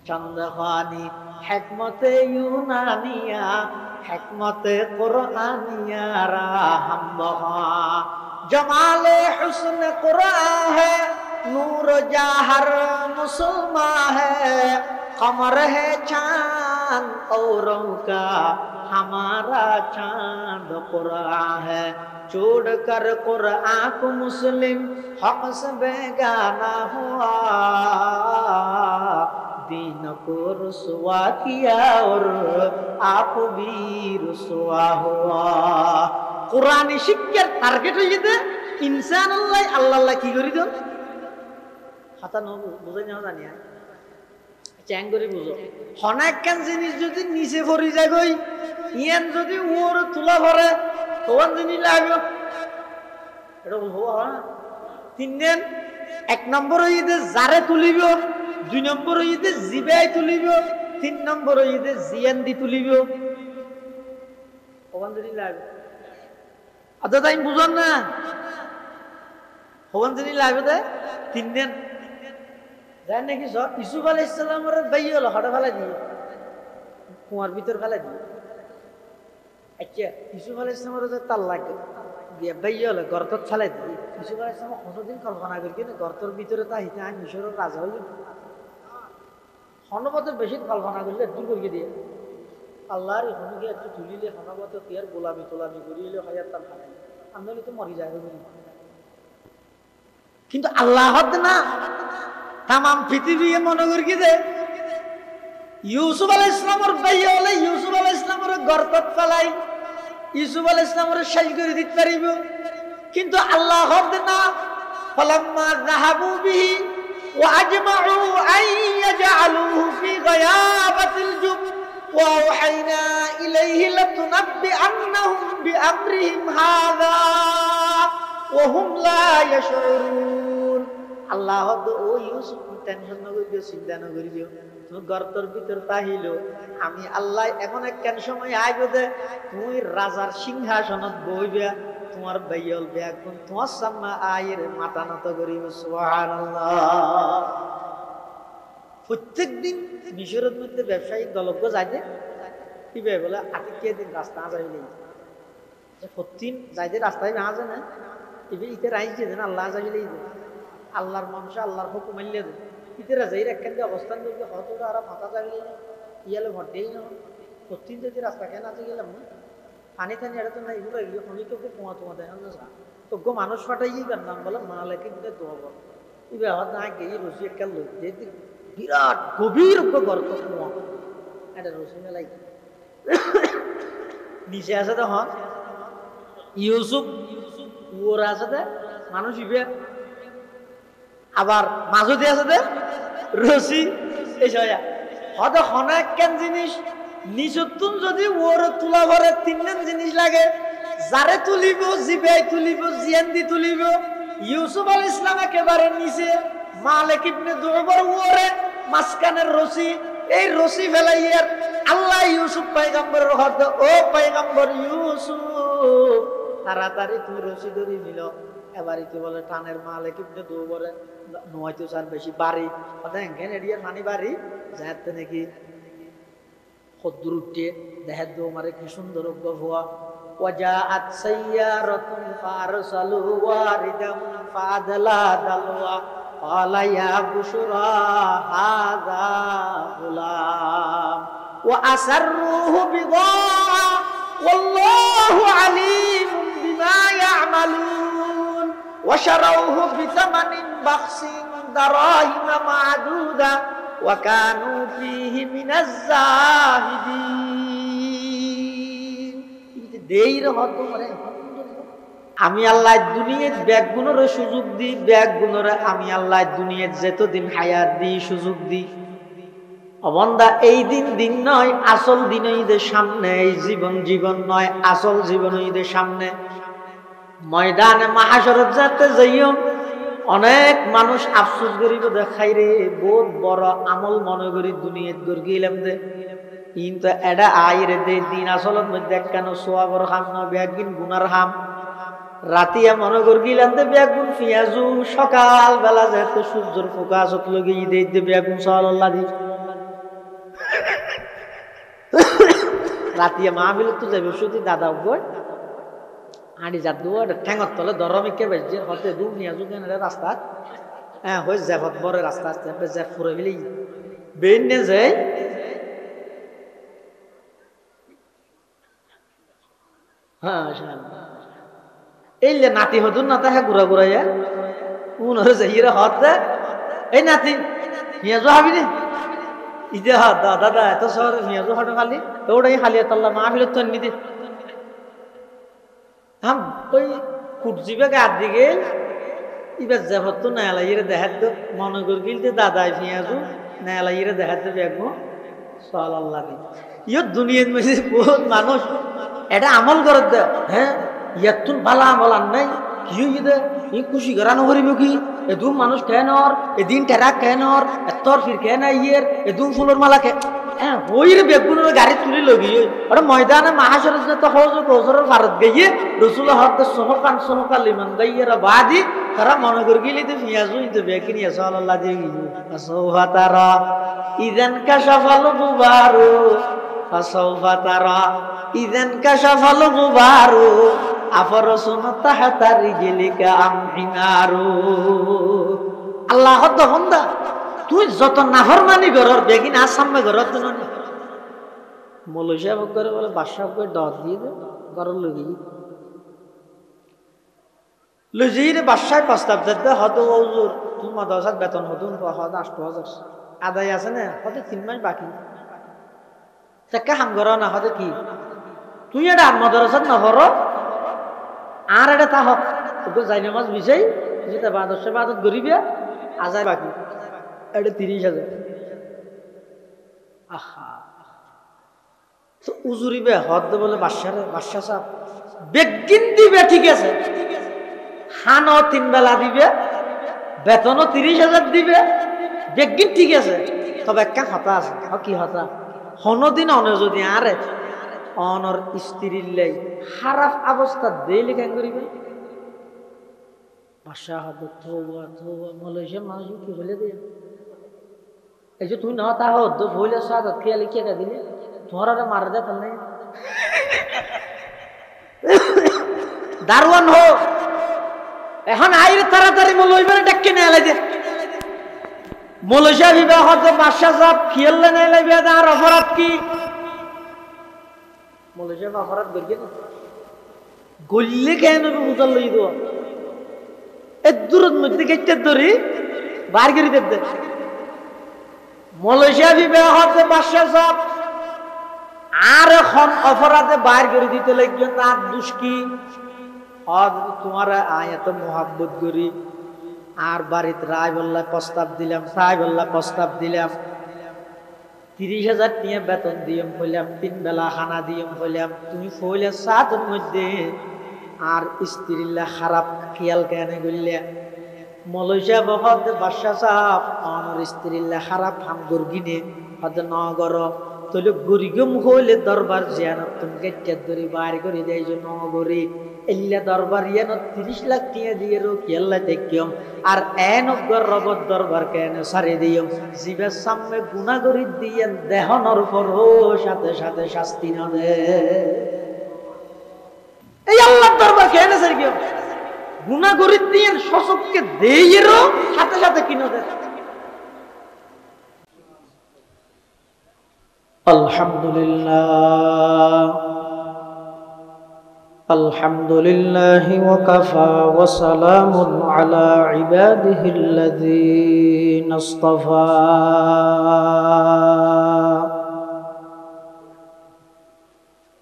চন্দ্রখানি হিকমতে ইউনানিয়া হিকমতে কুরআনিয়া রাহম বহা জমালে হুসন কুরআন है नूर जाहर मुसलमा है कमर है चांद औरों का हमारा चांद कुरान है छोड़ कर कुरान को मुस्लिम हक से बेगाना हुआ दीन को रुसवा किया और आप भी रुसवा हुआ कुरानी शिक्षार टार्गेट হয়ে যেতে ইনসান আল্লাহ আল্লাহ কি করি দেন হাতা ন বুঝাই না জানি চ্যাং করে বুঝো অনেক কেন জিনিস যদি নিচে পড়ি যায় গই ইয়ান যদি ওর তুলা ভরে তখন জিনিস লাগবে এটা হওয়া তিন দিন এক নম্বর হইতে জারে তুলিব দুই নম্বর হইতে জিবাই তুলিব তিন নম্বর হইতে জিয়ান দি তুলিব তখন জিনিস লাগবে আদা তাই বুঝন না তখন জিনিস লাগবে দে তিন দিন জানেন নাকি সব ইউসুফ আলাইহিস সালামের ভাই হলো হঠাৎ ফেলা দিয়ে কুয়ার ভিতর ফেলা দিয়ে আচ্ছা ইউসুফ আলাইহিস সালামের যে তাল্লাক দিয়ে ভাই হলো গর্তত ফেলা দিয়ে ইউসুফ আলাইহিস সালাম কতদিন কল্পনা করি কিন্তু গর্তর ভিতরে তা হিতে আইন মিশরের রাজা হইল হনবতের বেশি কল্পনা করলে দূর করিয়ে দিয়ে আল্লাহর হনুকে একটু তুলিলে হনবত তিয়ার গোলামি তোলামি করিলে হায়াত তার খারাই আমি তো মরি যায় কিন্তু আল্লাহ না তাম পৃথিবী মনে করি কি যে ইউসুফ আলাইহিস সালামের ভাই হলে ইউসুফ আলাইহিস সালামের গর্তত ফেলাই ইউসুফ আলাইহিস সালামের শেষ করে দিতে পারিব কিন্তু আল্লাহ হদ না ফালাম্মা যাহাবু বিহি ওয়া আজমাউ আন ইয়াজআলুহু ফি গায়াবাতিল জুব ওয়া আওহাইনা ইলাইহি লাতুনাব্বিআন্নাহুম বিআমরিহিম হাযা ওয়া হুম লা ইয়াশউরুন আল্লাহ ও ইউসুফ টেনশন না করিও চিন্তা না করিও তুমি গর্তের ভিতর তাহিল আমি আল্লাহ এমন এক কেন সময় আইব দে তুমি রাজার সিংহাসনত বইবে তোমার বাইল বেগুন তোমার সামনে আয়ের মাথা নত করিব সুবহানাল্লাহ প্রত্যেকদিন মিশরের মধ্যে ব্যবসায়িক দলজ্ঞ যাইতে কিভাবে বলে আটিকে দিন রাস্তা যাইলে যে প্রতিদিন যাইতে রাস্তায় না যায় না এবার ইতে রাইছে যে আল্লাহ যাইলে আল্লাহর মানুষ আল্লাহর হুকুম মানলে দেয় ইতেরা যাই একখান অবস্থান করবে হয়তো আর মাথা যাইলে ইয়ালে ভটেই না প্রতিদিন যদি রাস্তা কেন আছে গেলাম না পানি টানি এটা তো না এগুলো এগুলো আমি তো পোয়া তোমার দেখা না তোকে মানুষ ফাটাই কার নাম বলে মালাকে দিতে দোয়া বল এবার হয়তো না গিয়ে রসি একটা লোক যে বিরাট গভীর গর্ত পোয়া এটা রসি মেলাই নিচে আছে তখন ইউসুফ ওরা আছে দে মানুষ ইবে আবার মাঝুদি আছে দে রসি এই হয়তো অনেক কেন জিনিস নিচতুন যদি ওর তুলা ভরে তিনজন জিনিস লাগে যারে তুলিব জিবাই তুলিব জিয়ান্দি তুলিব ইউসুফ আলাইহিস সালাম একেবারে নিচে মালিক ইবনে দুরবার ওরে মাসকানের রশি এই রশি ফেলাইয়ার আল্লাহ ইউসুফ পয়গম্বরের হদ ও পয়গম্বর ইউসুফ তাড়াতাড়ি তুই রশি ধরে নিল এবারে কি বলে টানের মালিক ইবনে দুরবারে নয়তো সার বেশি বাড়ি দেখেন এরিয়ার মানি বাড়ি যাতে নাকি খদ্রুটে দেহে দো মারে কি সুন্দর গভুয়া ওয়াজাআত সাইয়ারাতুন ফারসালু ওয়ারিদাম ফাদলা দালওয়া ক্বালা ইয়া বুশরা হাযা গুলাম ওয়া আসরুহু বিদা ওয়াল্লাহু আলীমুম বিমা ইয়ামালুন ওয়া শারাউহু বিতামানিন বাখসিন দারাহিমা মা'দুদা وكانوا فيه من الزاهدين দেইর হত মরে আমি আল্লাহ দুনিয়ার ব্যাগগুলোর সুযোগ দিই ব্যাগগুলোর আমি আল্লাহ দুনিয়ার যতদিন হায়াত দিই সুযোগ দিই অবন্দা এই দিন দিন নয় আসল দিন ঈদের সামনে এই জীবন জীবন নয় আসল জীবন ঈদের সামনে ময়দানে মাহশরত যাতে যাইও অনেক মানুষ আফসোস করিব দেখাই রে বহুত বড় আমল মনে করি দুনিয়াত গিলাম দে কিন্তু এটা আইরে দে দিন আসলত মধ্যে কেন সোয়াবর হাম না ব্যাগিন গুনার হাম রাতিয়া মনে গিলাম দে ব্যাগুন পিয়াজু সকাল বেলা যেতে সূর্যের ফোকাসত লগে দে ব্যাগুন সাল্লাল্লাহ দি রাতিয়া মাহফিল তো যাবে শুধু দাদা বই আড়ি যা দুয়ার ঠেঙর তলে দরমিকে বেজে হতে দূর নিয়ে যুগেন রাস্তা হ্যাঁ হয়ে যায় হত বড় রাস্তা আসতে বেজে ফুরে ফেলি বেন নে যায় হ্যাঁ এই যে নাতি হতুন না তাহা ঘুরা ঘুরাইয়া কোন হয়েছে হিরে হতে এই নাতি নিয়াজো হাবি নে ইদে হা দাদা এত শহরে নিয়াজো হাটো খালি ওটাই খালি তাল্লা মাহফিল তো নিতে হাম ওই কুটজিবে গাদ দিকে ইবার যাবত তো নালাইরে দেখাত তো মনে কর গিলতে দাদাই ফিয়াজু নালাইরে দেখাত বেগো সাল্লাল্লাহ দি ইয় দুনিয়ার মধ্যে বহুত মানুষ এটা আমল করে দে হ্যাঁ ইয়াতুন ভালো আমল আন নাই কি হইদে ই খুশি করানো করিব কি এদু মানুষ কেন আর এদিন টেরা কেন আর এতর ফির কেন ইয়ের এদু ফুলের মালা কে হ্যাঁ ওইরে বেগুনের গাড়ি তুলি লগি ওটা ময়দানে মাহাশরের তো হজ কৌসরের ভারত গিয়ে রসুল হরতে সোহকান লিমান গাইয়েরা বাদি তারা মনে করি গেলি তো ফিয়াজু ইতো বেকিনি সাল্লাল্লাহ দিয়ে গিয়ে ফাসাউফা তারা ইযান কাশাফাল গুবারু ফাসাউফা তারা ইযান কাশাফাল গুবারু আফরসুন তাহতা রিজলিকা আমহিনারু আল্লাহ তো বান্দা তুই যত নাফরমানি করর বেগিন আসামে করর তো না মৌলশা করে বলে বাদশাহ করে দাওয়াত দিয়ে দে করর লগি লজিরে বাদশাহ প্রস্তাব দিতে হতো হুজুর তুই মাদ্রাসাত বেতন হতুন হদ ৮০০০ আদায় আছে না হতে ৩ মাস বাকি তাকে হাম করা না হতে কি তুই এটা মাদ্রাসাত না হর আর এটা তা হক তোকে যাই নামাজ বিষয় যেটা বাদশাহ বাদত গরিবে আজায় বাকি এটা ৩০,০০০ আহা তো উজুরিবে হদ বলে বাদশাহ সাহেব বেগিন দিবে ঠিক আছে খানও ৩ বেলা দিবে বেতনও ৩০,০০০ দিবে বেগিন ঠিক আছে তবে একটা হতা আছে কি হতা হনদিন অনে যদি আরে অনর স্ত্রীর লাই খারাপ অবস্থা দেইলে কেন করিবে বাদশাহ হদ থৌবা মালয়েশিয়ার মানুষ কি বলে দিয়ে এই যে তুই না তা হদ ভইলে সাদত খেয়ালি কে দিলে তোমার আরে মারা দে ফেল নাই দারওয়ান হো এখন আইরে তাড়াতাড়ি মলইবার ডাককে না লাগে মলইশা বিবাহ হতে বাদশাহ সাহেব খেয়ালে নাই লাগবে আর অপরাধ কি মলইশা অপরাধ করবে না গল্লে কেন বুঝাল লই দো এত দূরের মধ্যে কেটে ধরি বার করে দেবে মলইশা বিবাহ হতে বাদশাহ সাহেব আর এখন অপরাধে বাইর করে দিতে লাগবে তার দোষ কি তোমার এত মোহাব্বত করি আর বাড়িতে রায় বললা প্রস্তাব দিলাম সাই বললা প্রস্তাব দিলাম ৩০,০০০ নিয়ে বেতন দিয়ম কইলাম ৩ বেলা খানা দিয়ম কইলাম তুমি কইলে সাতের মধ্যে আর স্ত্রীল্লা খারাপ খেয়াল কেন গইলে মলইশা বহত বাদশাহ সাহেব আমার স্ত্রীল্লা খারাপ হাম গর্গিনে হতে নগর তাহলে গরিগম হইলে দরবার জিয়ানত তুমি গেটে ধরে বাইর করে দেয় যে নগরী এল্লা দরবার ইয়ান ৩০ লাখ টিয়া দিয়ে রো কেল্লা দেখিয়ম আর এনগর রবত দরবার কেন সারি দিয়ম জীবের সামনে গুনাহগরি দিয়ে দেহনর উপর সাথে সাথে শাস্তি না দে এই আল্লাহর দরবার কেন সারি গিয়ম গুনাহগরি দিয়ে শোষককে দিয়ে রো সাথে সাথে কিনো দে আলহামদুলিল্লাহি ওয়া কাফা ওয়া সালামুন আলা ইবাদিহিল্লাযীনা ইসতাফা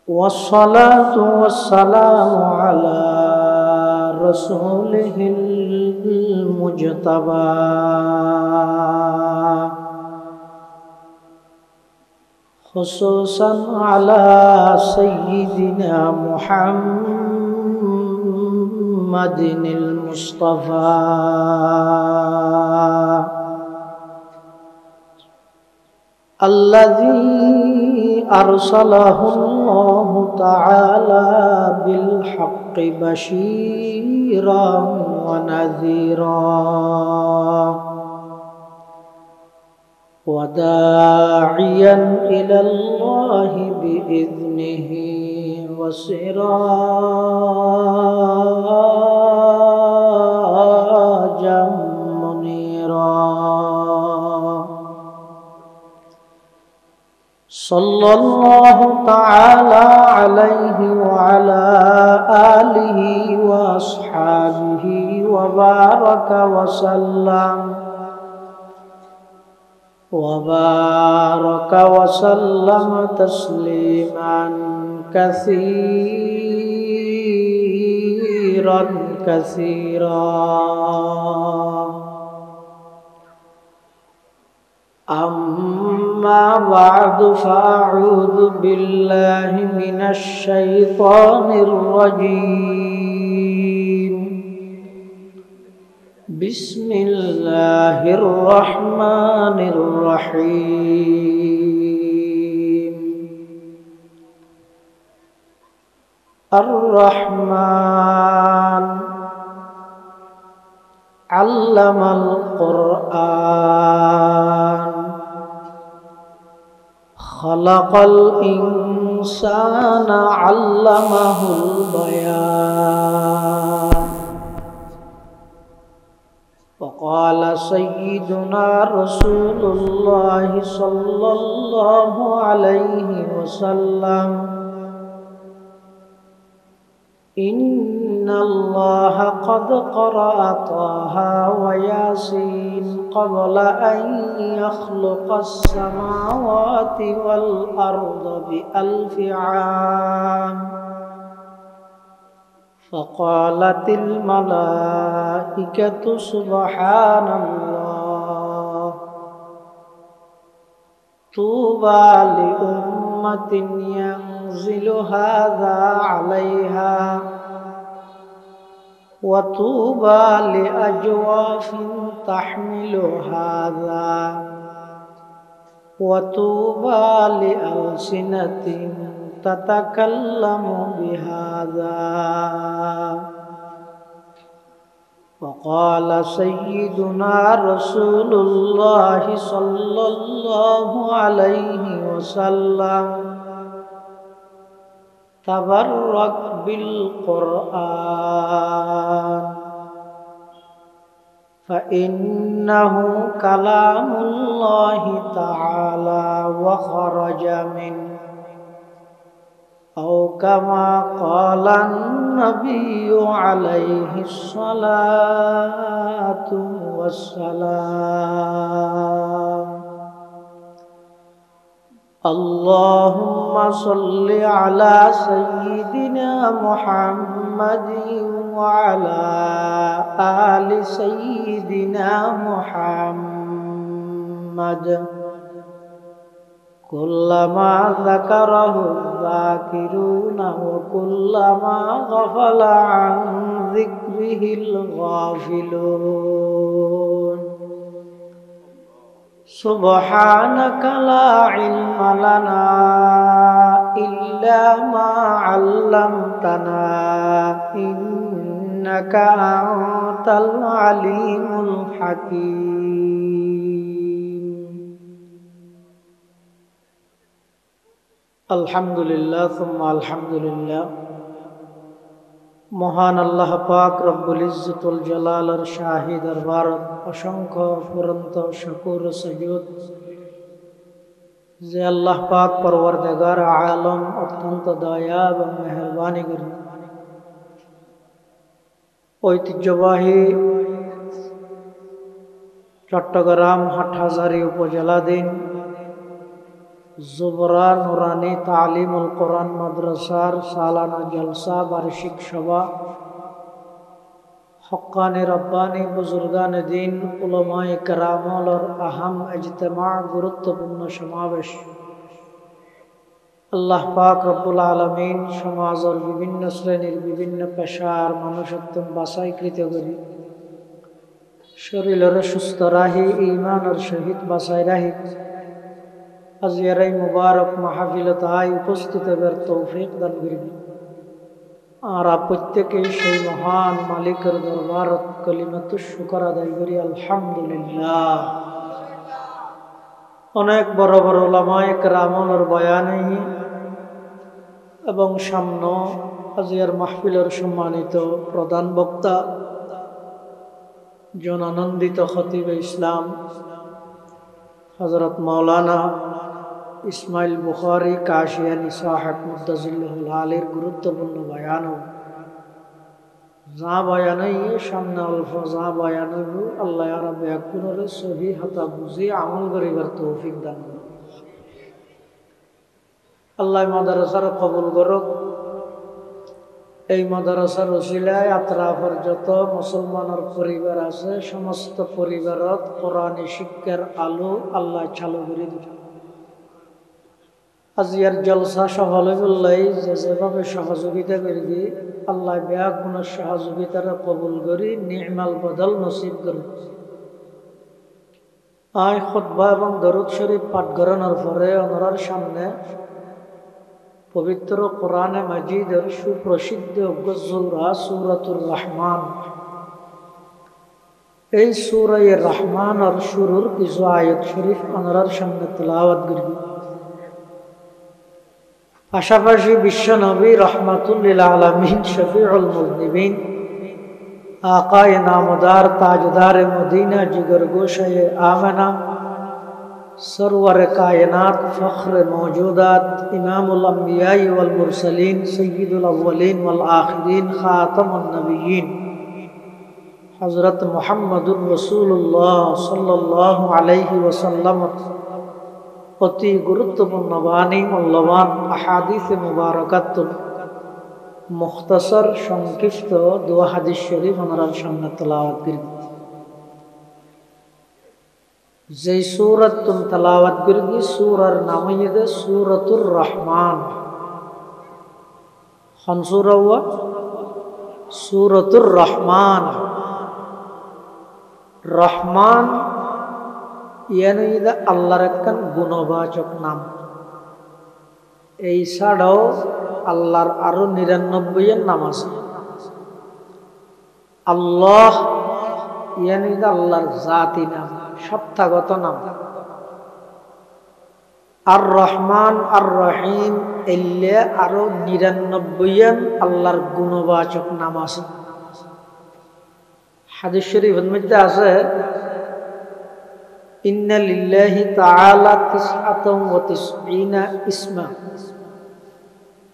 والصلاة والسلام على رسوله المجتبى خصوصا على سيدنا محمد المصطفى الذي أرسله الله تعالى بالحق بشيرا ونذيرا وداعيا إلى الله بإذنه وسراجا منيرا صلى الله تعالى عليه وعلى آله وأصحابه وبارك وسلم تسليما كثيرا أما بعد فأعوذ بالله من الشيطان الرجيم بسم الله الرحمن الرحيم الرحمن علم القرآن خلق الإنسان علمه البيان وقال سيدنا رسول الله صلى الله عليه وسلم إن الله قد قرأ طه وياسين قبل أن يخلق السماوات والأرض ب1000 عام فقالت الملائكة سبحان الله طوبى لأمة ينزل هذا عليها وطوبى لأجواف تحمل هذا وطوبى لألسنة تتكلم بهذا وقال سيدنا رسول الله صلى الله عليه وسلم تبرك بالقرآن فإنه كلام الله تعالى وخرج منه أو كما قال النبي عليه الصلاة والسلام اللهم صل على سيدنا محمد وعلى آل سيدنا محمد كلما ذكره الذاكرون وكلما غفل عن ذكره الغافلون سبحانك لا علم لنا إلا ما علمتنا إنك أنت العليم الحكيم الحمد لله ثم الحمد لله মহান আল্লাহ পাক রব্বুল ইজ্জতুল জালালের শাহী দরবারত অসংখ্য ফুরন্ত শুকর সুজুদ যে আল্লাহ পাক পরওয়ারদিগার আলম অত্যন্ত দয়া এবং মেহেরবানি করে ঐতিহ্যবাহী চট্টগ্রাম হাটহাজারী উপজেলাধীন জুবরা নুরানি তালিমুল কোরআন মাদ্রাসার সালানা জলসা বার্ষিক সভা হক্কানি রব্বানি বুজুর্গান দিন উলামায়ে কেরামর আহাম ইজতিমা গুরুত্বপূর্ণ সমাবেশ আল্লাহ পাক রব্বুল আলামিন সমাজের বিভিন্ন শ্রেণীর বিভিন্ন পেশার মানুষত্ব বাছাইকৃত করি শরীরের সুস্থ রাহি ঈমানের সহিত বাছাই রাহি আজিয়ার এই মুবারক মাহফিলত উপস্থিত হবার তৌফিক দান করিব আর প্রত্যেকেই সেই মহান মালিকের দরবারত কালিমাতুশ শুকর আদায় করি আলহামদুলিল্লাহ অনেক বড় বড় ওলামায়ে কেরামের বয়ানে এবং সামনে আজিয়ার মাহফিলের সম্মানিত প্রধান বক্তা জনানন্দিত খতিব ইসলাম হযরত মাওলানা ইসমাইল বুখারী কাশিয়ানী সাহেব মুদ্দাজিল্লাহুল আলীর গুরুত্বপূর্ণ বয়ান যা বয়ানই সামনে অল্প যা বয়ান আল্লাহ রাব্বুল আলামিন সহি হাতা বুঝি আমল করিবার তৌফিক দান করুন। আল্লাহ মাদ্রাসার কবুল করুক। এই মাদ্রাসার ওসিলায় আত্রাফের যত মুসলমানের পরিবার আছে সমস্ত পরিবারত কোরআনী শিক্ষার আলো আল্লাহ চালু করে দিন। আজিয়ার জলসা সফল বললেই যেভাবে সহযোগিতা করবি আল্লাহ ব্যাগ গুণের সহযোগিতারা কবুল করি নি'মাল বদল নসিব করি। আয় খুতবা এবং দরুদ শরীফ পাঠ করানোর পরে ওনার সামনে পবিত্র কোরআনে মাজিদের সুপ্রসিদ্ধ সূরা সূরাতুর রহমান, এই সূরা রহমানের শুরুর কিছু আয়াত শরীফ ওনার সামনে তেলাওয়াত করবি। পাশাপাশি বিশ্বনবী রহমাতুল লিল আলামিন শফিউল মুযনিবিন আকায়ে নামদার তাজদার মদিনা জিগর গোশায়ে আমেনা सरवर कायनात फ़ख्र मौजूदात इमामुल अंबिया वल मुरसलीन सय्यिदुल अव्वलीन वल आखिरीन खातमुन नबिय्यीन हज़रत मुहम्मदुर रसूलुल्लाह सल्लल्लाहु अलैहि वसल्लम अति गुरुत्वपूर्ण बानी मौलवान अहादीस मुबारकात मुख्तसर संक्षिप्त दुआ हादीस शरीफ हमारा सामने तिलावत करें। যে সূরাত তুম তেলাওয়াত করবি সূরার নাম হইছে সূরাতুর রহমান। কোন সূরা हुआ? সূরাতুর রহমান। রহমান ইয়ানি আল্লাহর একখান গুণবাচক নাম। এই ছাড়াও আল্লাহর আরো 99 এর নাম আছে। আল্লাহ ইয়ানি আল্লাহর জাতি নাম, সত্তাগত নাম। আর রহমান আর রহিম এলে আরো 99 আল্লাহর গুণবাচক নাম আছে। হাদিস শরীফের মধ্যে আছে ইন্না লিল্লাহি তাআলা 99 ইসমা,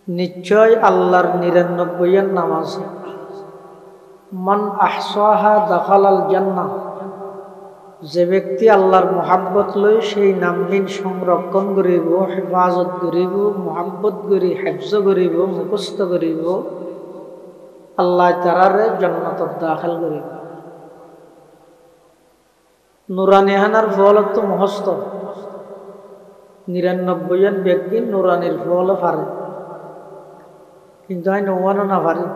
নিশ্চয় আল্লাহর 99 নাম আছে। মান আহসাহা দাখালাল জান্নাহ, যে ব্যক্তি আল্লাহর মোহাব্বত লই সেই নামবিন সংরক্ষণ করিব, হেফাজত করিব, মোহাব্বত করি হেফজ করিব, মুখস্থ করিব, আল্লাহ তারারে জান্নাতত দাখিল করিব। নুরানি হানার ফল তো মুখস্থ, 99 ব্যক্তি নুরানির ফল পারে, কিন্তু আমি নওয়ানো না পারি।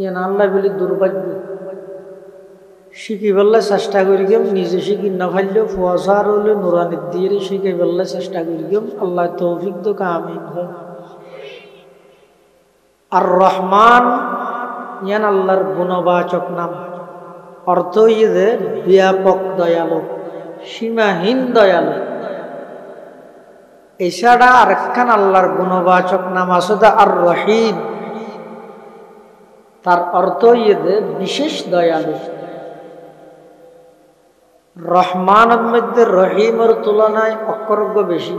ইয়ান আল্লাহ বলি দুর্ভাগ্য। শিখি বললে চেষ্টা করি গেম, নিজে শিখি না পারলেও ফুয়াশার হলে নুরানির দিয়ে শিখে বললে চেষ্টা করি গেম। আল্লাহ তৌফিক তো কামিন হয়। আর রহমান ইয়ান আল্লাহর গুণবাচক নাম। অর্থ যে ব্যাপক দয়ালু, সীমাহীন দয়ালু। এছাড়া আরেকখান আল্লাহর গুণবাচক নাম আছে আর রহিম। তার অর্থ যে বিশেষ দয়ালু। রহমানের মধ্যে রহিমের তুলনায় অক্ষরজ্ঞ বেশি।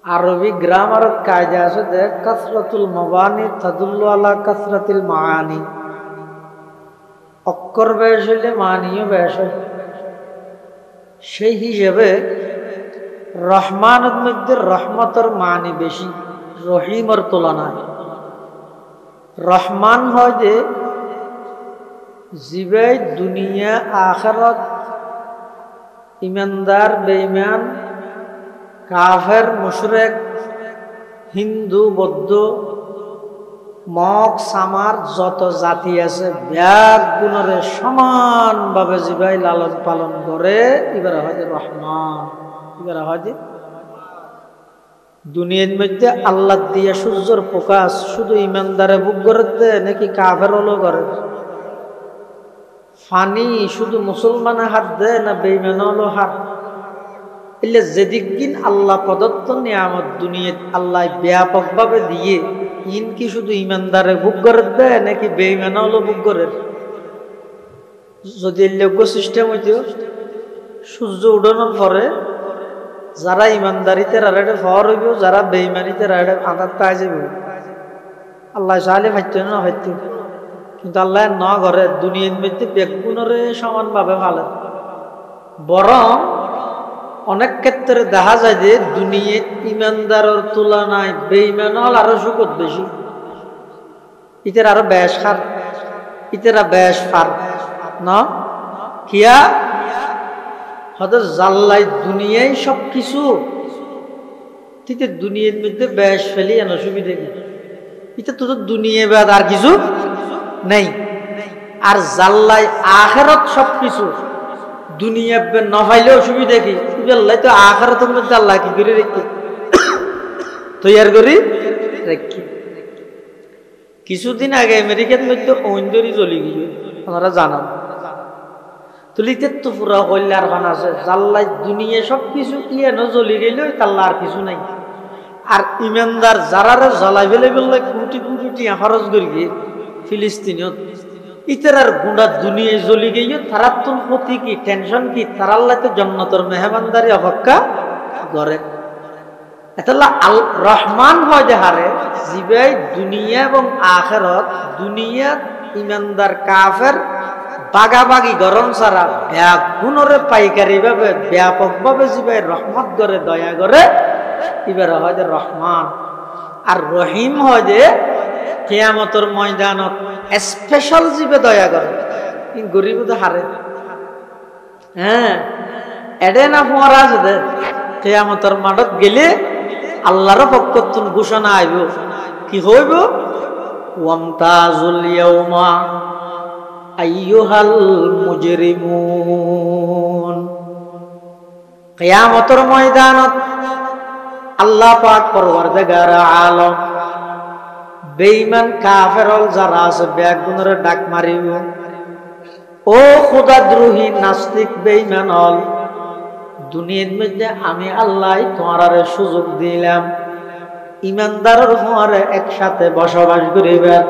আরবি গ্রামার কায়দা আছে যে কাসরাতুল মাবানি তাদুল্লু আলা কাসরাতিল মাআনি। অক্ষর বেশ হইলে মানিও বেশ হয়। সেই হিসেবে রহমানের মধ্যে রহমতের মানি বেশি রহিমের তুলনায়। রহমান হয় যে জিবে দুনিয়া আখিরাত ইমানদার বেঈমান কাফের মুশরিক হিন্দু বৌদ্ধ মগ সামার যত জাতি আছে ব্যাগ গুণরে সমানভাবে জিবাই লালন পালন করে, এবার হয় যে রহমান। এবার হয় যে দুনিয়ার মধ্যে আল্লাহ দিয়া সূর্যর প্রকাশ শুধু ইমানদারে বুক করতে নাকি কাফের হলো করে? পানি শুধু মুসলমানে হাত দেয় না বেঈমান হলো হাত? এলে যেদিন আল্লাহ প্রদত্ত নিয়ামত দুনিয়াত আল্লাহ ব্যাপকভাবে দিয়ে ইন কি শুধু ইমানদারে বুক করে দেয় নাকি বেঈমান হলো বুক করে? যদি যোগ্য সিস্টেম হইতো সূর্য উঠানোর পরে যারা ইমানদারিতে রাড়ে ফর হইব, যারা বেঈমানিতে রাড়ে আঘাত পাই যাব। আল্লাহ চাইলে ভাইত না ভাইত, কিন্তু আল্লাহ ন ঘরে দুনিয়ার মধ্যে বেগুনরে সমানভাবে ভালো। বরং অনেক ক্ষেত্রে দেখা যায় যে দুনিয়ার ইমানদারের তুলনায় বেঈমান হল আরো সুখত বেশি, ইতের আরো বেশ খার, ইতেরা বেশ ফার না কিয়া হয়তো জাল্লাই দুনিয়ায় সব কিছু তিতে দুনিয়ার মধ্যে বেশ ফেলি এন অসুবিধা নেই। এটা তো দুনিয়া বাদ আর কিছু নেই। আর জাল্লাই আখেরাত সব কিছু দুনিয়া নফাইলে অসুবিধা কি? আল্লাহ তো আখেরাতের মধ্যে আল্লাহ কি করে রেখে তৈয়ার করি রেখে। কিছুদিন আগে আমেরিকার মধ্যে ঐন্দরি চলে গিয়ে আপনারা জানান, তুলিতে তো পুরা কল্যাণ খান আছে জাল্লাই দুনিয়া সব কিছু ইয়েনো জ্বলি গেল তাল্লা আর কিছু নাই। আর ইমানদার যারারে জ্বলাই ফেলে বললে কোটি কোটি টিয়া খরচ করি গিয়ে ফিলিস্তিনিয়ত ইতার গুঁড়া দুনিয়ায় জ্বলি গিয়ে তারার তোর ক্ষতি কি, টেনশন কি? তার আল্লাহ তো জন্নতর মেহমানদারি অপেক্ষা করে। এটা আল রহমান হয় যে হারে জিবাই দুনিয়া এবং আখেরাত দুনিয়া ইমানদার কাফের বাগাবাগি গরম ছাড়া ব্যাগুণরে পাইকারি ভাবে ব্যাপকভাবে জিবাই রহমত করে দয়া করে এবার হয় যে রহমান। আর রহিম হয় যে কিয়ামতের ময়দানত স্পেশাল জিবে দয়া করে, গরিব তো হারে। হ্যাঁ এডে না ফোয়ারা আছে দে কিয়ামতের মাঠত গেলে আল্লাহর পক্ষ থেকে ঘোষণা আইব, কি হইব? ওয়ামতাজুল ইয়াউমা আইয়ুহাল মুজরিমুন। কিয়ামতের ময়দানত আল্লাহ পাক পরওয়ারদিগার আলম বেঈমান কাফেরল যারা আছে বেগুনরে ডাক মারিব, ও খোদাদ্রোহী নাস্তিক বেঈমান হল, দুনিয়ার মধ্যে আমি আল্লাহ তোমারে সুযোগ দিলাম ইমানদারের তোমারে একসাথে বসবাস করিবার।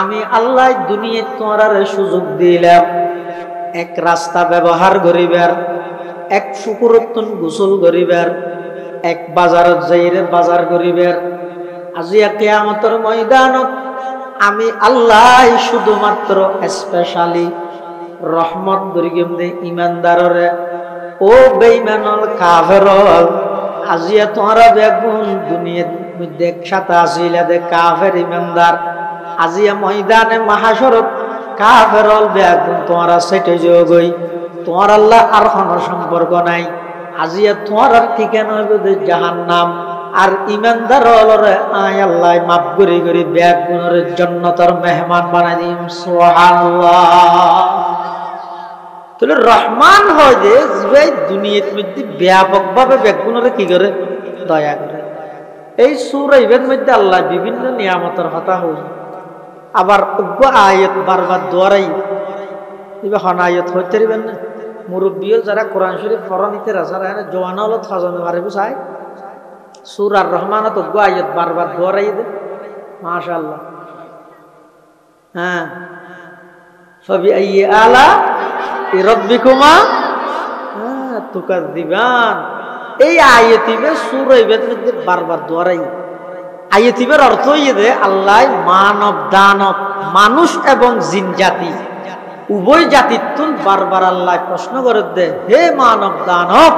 আমি আল্লাহ দুনিয়ায় তোমারে সুযোগ দিলাম এক রাস্তা ব্যবহার করিবার, এক পুকুরতন গোসল করিবার, এক বাজারত যাইরে বাজার করিবার। আজি কিয়ামতের ময়দানত আমি আল্লাহ শুধুমাত্র স্পেশালি রহমত করি দে ইমানদাররে। ও বেঈমানল কাফেরল আজিয়া তোমরা বেগুন দুনিয়ার মধ্যে একসাথে আসিলা দে কাফের ইমানদার, আজিয়া ময়দানে মাহাশরত কাফেরল বেগুন তোমরা সেটে যোগই, তোমার আল্লাহ আর কোনো সম্পর্ক নাই। আজিয়া তোমার আর ঠিকানা হইব যে জাহান্নাম। আর ইমানদার হলরে আয় আল্লাহ মাফ করি করি বেগুনের জান্নাতের মেহমান বানাই দিম। সুবহানাল্লাহ। তাহলে রহমান হয় যে দুনিয়ার মধ্যে ব্যাপকভাবে বেগুনের কি করে দয়া করে। এই সূরা ইবের মধ্যে আল্লাহ বিভিন্ন নিয়ামতের কথা হই, আবার আয়াত বারবার দোয়ারাই এবার হন আয়াত হইতে পারবেন না। মুরব্বীও যারা কোরআন শরীফ ফরানিতে রাসারা জোয়ানা হলো থাজানো পারে বুঝায় সূরা রহমানত আয়াত বারবার দোয়ারাই দে মাশাআল্লাহ। হ্যাঁ ফাবি আইয়ি আলা রাব্বিকুমা তুকাযযিবান। এই আয়াতিবে সূরা ইবের মধ্যে বারবার দোয়ারাই। আয়াতিবের অর্থ হইয়ে দে আল্লাহ মানব দানব মানুষ এবং জিন জাতি উভয় জাতির তুল বারবার আল্লাহ প্রশ্ন করে দে, হে মানব দানব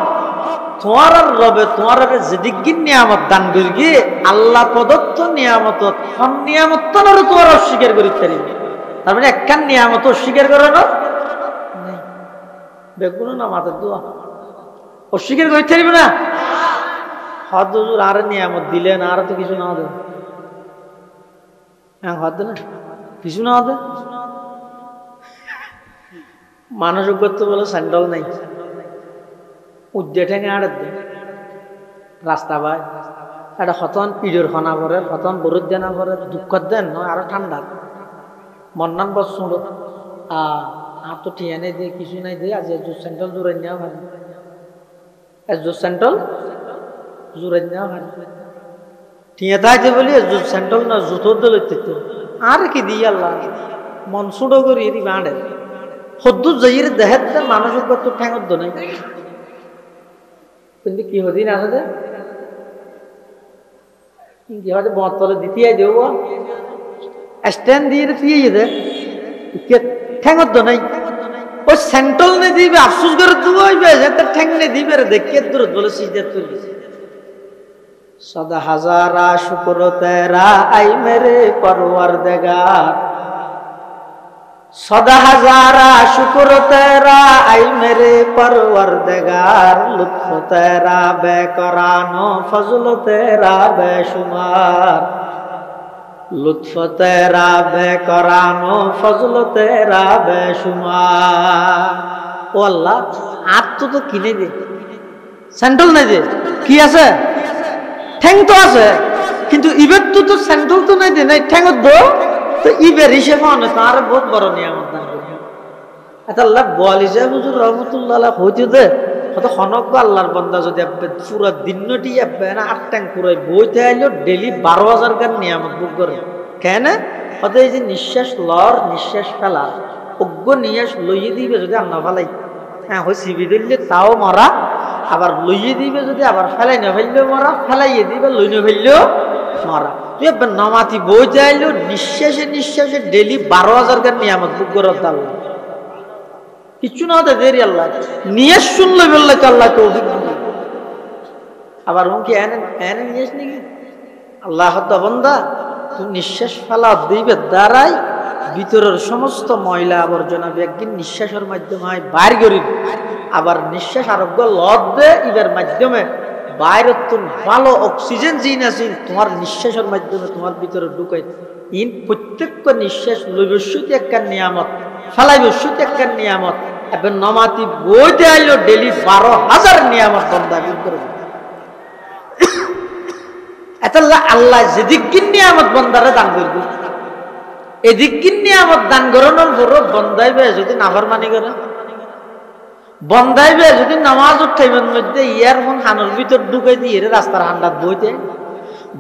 তোমার রবে তোমার যেদিন নিয়ামত দান করি গিয়ে আল্লাহ প্রদত্ত নিয়ামত নিয়ামত তোমার অস্বীকার করিতে পারিবে। তার মানে একখান নিয়ামত অস্বীকার করে না বেগুন না মাথার দোয়া অস্বীকার করতে পারিবে না। হদ আর নিয়ামত দিলে না আর তো কিছু না দে, হ্যাঁ হদ না কিছু না দে। মানুষ করতে বলে স্যান্ডল নাই উদ্যে ঠেঙে আড়ে দে রাস্তা বাই একটা হতন ইডের খানা ভরে হতন বরুদ দেনা ভরে দুঃখ দেন নয় আরো ঠান্ডা মন্নান বস শুনো আর তো টিয়া নেই দিয়ে কিছু নাই দিয়ে আজ স্যান্ডেল দূরে নেওয়া ভালো এজুর সেন্ট্রাল জুরাই না হয় টিয়া তাইতে বলি এজুর সেন্ট্রাল না জুতোর দল আর কি দিয়ে আল্লাহ মন সুড়ো করি এটি বাঁধে সদ্দুর যাইয়ের দেহের মানুষের কত ঠ্যাঙর দো নাই কিন্তু কি হদিন আছে যে কি হয়তো বতলে দিতে দেব স্ট্যান্ড দিয়ে দিয়ে দে ঠ্যাঙর দো নাই ও সেন্ট্রাল নে দিবে আফসোস করে দেবো হইবে যাতে ঠ্যাং নে দিবে রে দেখে দূর বলে সিজদা তুলি সদা হাজারা শুকর তেরা আই মেরে পরওয়ারদিগার সদা হাজারা শুকর তেরা আই মেরে পরওয়ারদিগার লুৎফ তেরা বেকরানো ফজল তেরা বেশুমার লুৎফ তেরা বেকরানো ফজল তেরা বেশুমার ও আল্লাহ আপ তো কিনে দে সেন্ট্রাল নাই যে কি আছে ঠ্যাং তো আছে কিন্তু ইবের তো সেন্ট্রাল তো নাই দে নাই ঠ্যাঙত দো তো ইবের হিসেবে অনেক আর বহুত বড় নিয়ামত দান করি এটা আল্লাহ বলি যে হুজুর রহমতুল্লাহ হইতে দে হয়তো হনক আল্লাহর বান্দা যদি আপনি পুরো দিনটি আপনি না 8 ট্যাঙ্ক পুরাই বইতে আইলো ডেলি 12,000 গান নিয়ামত বুক করে কেন হয়তো এই যে নিঃশ্বাস লর নিঃশ্বাস ফেলা অজ্ঞ নিঃশ্বাস লইয়ে দিবে যদি আল্লাহ ফেলাই হ্যাঁ হই সিবি দিলে তাও মরা আবার লইয়ে দিবে যদি আবার ফেলাই না ফেললেও মরা ফেলাইয়ে দিবে লই না ফেললেও মরা তুই আপনি নামাতি বইতে আইলো নিঃশ্বাসে নিঃশ্বাসে ডেলি 12,000 গান নিয়ামত বুক করে আল্লাহ কিচ্ছু না হতে দেরি আল্লাহ নিয়ে শুনলে বললে তো আল্লাহ তো আবার উনকি এনে নিয়েস নাকি আল্লাহ বন্দা তুই নিঃশ্বাস ফেলা দিবে দ্বারাই ভিতরের সমস্ত ময়লা আবর্জনা একদিন নিঃশ্বাসের মাধ্যমে হয় বাইর করি আবার নিঃশ্বাস আরোগ্য লদ দে ইদের মাধ্যমে বাইরের তো ভালো অক্সিজেন জিন আছে তোমার নিঃশ্বাসের মাধ্যমে তোমার ভিতরে ঢুকাই ইন প্রত্যেক নিঃশ্বাস লইবস্যতি একটা নিয়ামত ফেলাইবস্যতি একটা নিয়ামত এখন নমাতি বইতে আইলো ডেলি 12,000 নিয়ামত বন্দা করবে এতাল্লাহ আল্লাহ যেদিক নিয়ামত বন্দারে দান করবে এদিক নিয়ামত দান করানোর পরও বন্দাইবে যদি নাফরমানি করে বন্দাইবে যদি নামাজ উঠাইবেন মধ্যে ইয়ারফোন হানোর ভিতর ঢুকাই দিয়ে রাস্তার হান্ডাত বইতে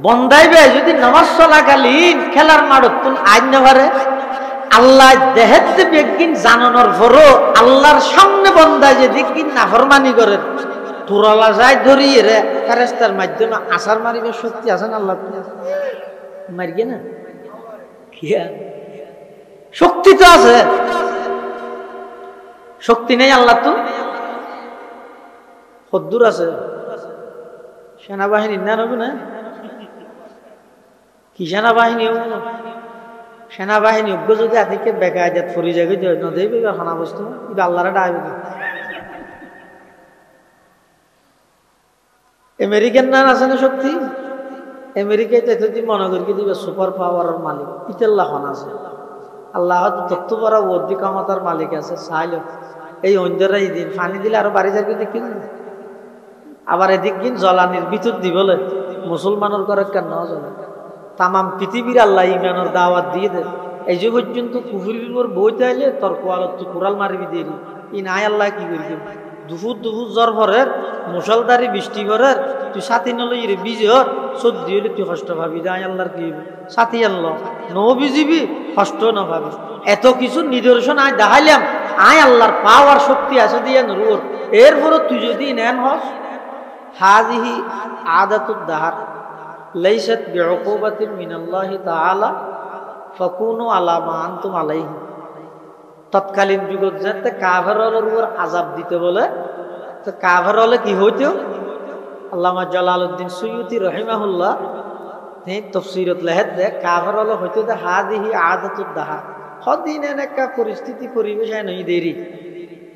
বন্দাইবে যদি নামাজ চলাকালীন খেলার মাঠত তুন আইন না পারে আল্লাহ দেহের যে একদিন জানানোর পরও আল্লাহর সামনে বন্দায় যে দিন নাফরমানি করে তুরালা যায় ধরিয়ে রে ফেরেশতার মাধ্যমে আসার মারিবার শক্তি আছে না আল্লাহ মারিয়ে না শক্তি তো আছে শক্তি নেই আল্লাহ তো কদ্দুর আছে সেনাবাহিনী না রবি না কি সেনাবাহিনী সেনাবাহিনী অজ্ঞ যদি আদিকে বেকায়দাত ফরি যাবে নদেবে খানা বস্তু আল্লাহরা ডাকবে আমেরিকান নান আছে না শক্তি আমেরিকায় তো যদি মনে করি দিবে সুপার পাওয়ারের মালিক ইতাল্লাহ খান আছে আল্লাহ তত্ত্ব পড়া অধিক ক্ষমতার মালিক আছে চাইল এই অন্যরাই দিন পানি দিলে আরো বাড়ি যাবে দেখি আবার এদিক দিন জ্বলানির ভিতর দিবলে মুসলমানের করে কেন জ্বলে তামাম পৃথিবীর আল্লাহ ইমানের দাওয়াত দিয়ে দে এই যে পর্যন্ত কুফুরির বই চাইলে তোর কোয়ালত তুই কুড়াল মারবি দিয়ে ই নাই আল্লাহ কি করবি দুপুর জ্বর ভরের মুসলদারি বৃষ্টি ভরের তুই সাথী নলই রে বিজর সর্দি হলে তুই কষ্ট ভাবি যে আয় আল্লাহর কি সাথী আনলো নো বিজিবি কষ্ট না ভাবি এত কিছু নিদর্শন আয় দেখাইলাম আয় আল্লাহর পাওয়ার শক্তি আছে দিয়ে নরুর এরপরও তুই যদি নেন হস হাজিহি আদাতুদ দাহার লাইসাত বিউকুবাতিন মিনাল্লাহি তাআলা ফাকুনু আলা মা আনতুম আলাইহি তৎকালীন যুগত যাতে কাফেরের উপর আযাব দিতে বলে তো কাফের হলে কি হইতো আল্লামা জালালউদ্দিন সুয়ুতি রাহিমাহুল্লাহ তিনি তাফসীরত লেখেন যে কাফের হলে হইতো যে হাদিহি আদাতুদ দাহার হদিন একটা পরিস্থিতি পরিবেশ নই দেরি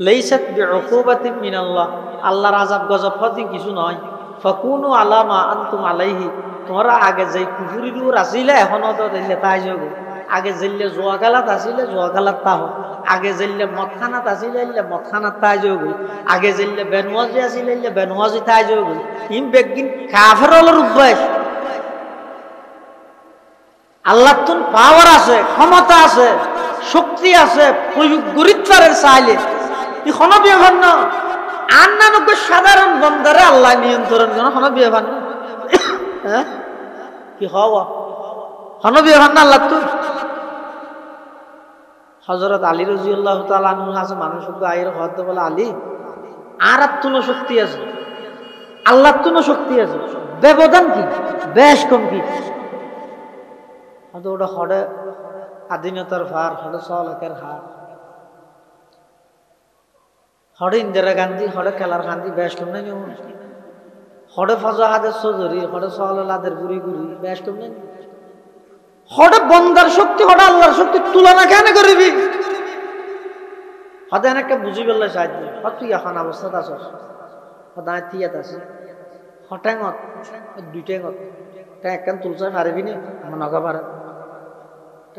লাইসাত বিউকুবাতিন মিনাল্লাহ আল্লাহর আযাব গজব হদিন কিছু নয় ফাকুনু আলা মা আনতুম আলাইহি তোমরা আগে যেই কুফুরির উপর আসিলে এখনো তো দিলে তাই যাব আগে জেললে জোয়াগালাত আসিলে জোয়াগালাত তাহ আগে জেললে মদখানাত আসিলে মদখানাত তাই যাব আগে জেললে বেনওয়াজি আসিলে বেনওয়াজি তাই যাব ইম বেগিন কাফেরলের অভ্যাস আল্লাহর তুন পাওয়ার আছে ক্ষমতা আছে শক্তি আছে প্রয়োগ গরিত্বারের চাইলে ই খনবি এখন না আন্নানব্য সাধারণ বন্দারে আল্লাহ নিয়ন্ত্রণ করেন হন বিয়ে ভান হ্যাঁ কি হওয়া হন বিয়ে ভান না আল্লাহ তো হযরত আলী রাদিয়াল্লাহু তাআলা আনহু আছে মানুষ আয়ের হতে বলে আলী আর আত্মনো শক্তি আছে আল্লাহ তুনো শক্তি আছে ব্যবধান কি বেশ কম কি হয়তো ওটা হড়ে স্বাধীনতার ভার হড়ে সলাকের হার হড়ে ইন্দিরা গান্ধী হড়ে খেলার গান্ধী বেশ কম নাই হড়ে ফজা হাদের চৌধুরী হড়ে সহলাদের গুড়ি গুড়ি বেশ কম নাই হড়ে বন্দার শক্তি হড়ে আল্লাহর শক্তি তুলনা কেন করবি হতে অনেকটা বুঝি বললে সাহায্য তুই এখন অবস্থাত আস সদায় থিয়াত আছে হঠাৎ দুইটাই একখান তুলছে পারবি না আমার নগা পারে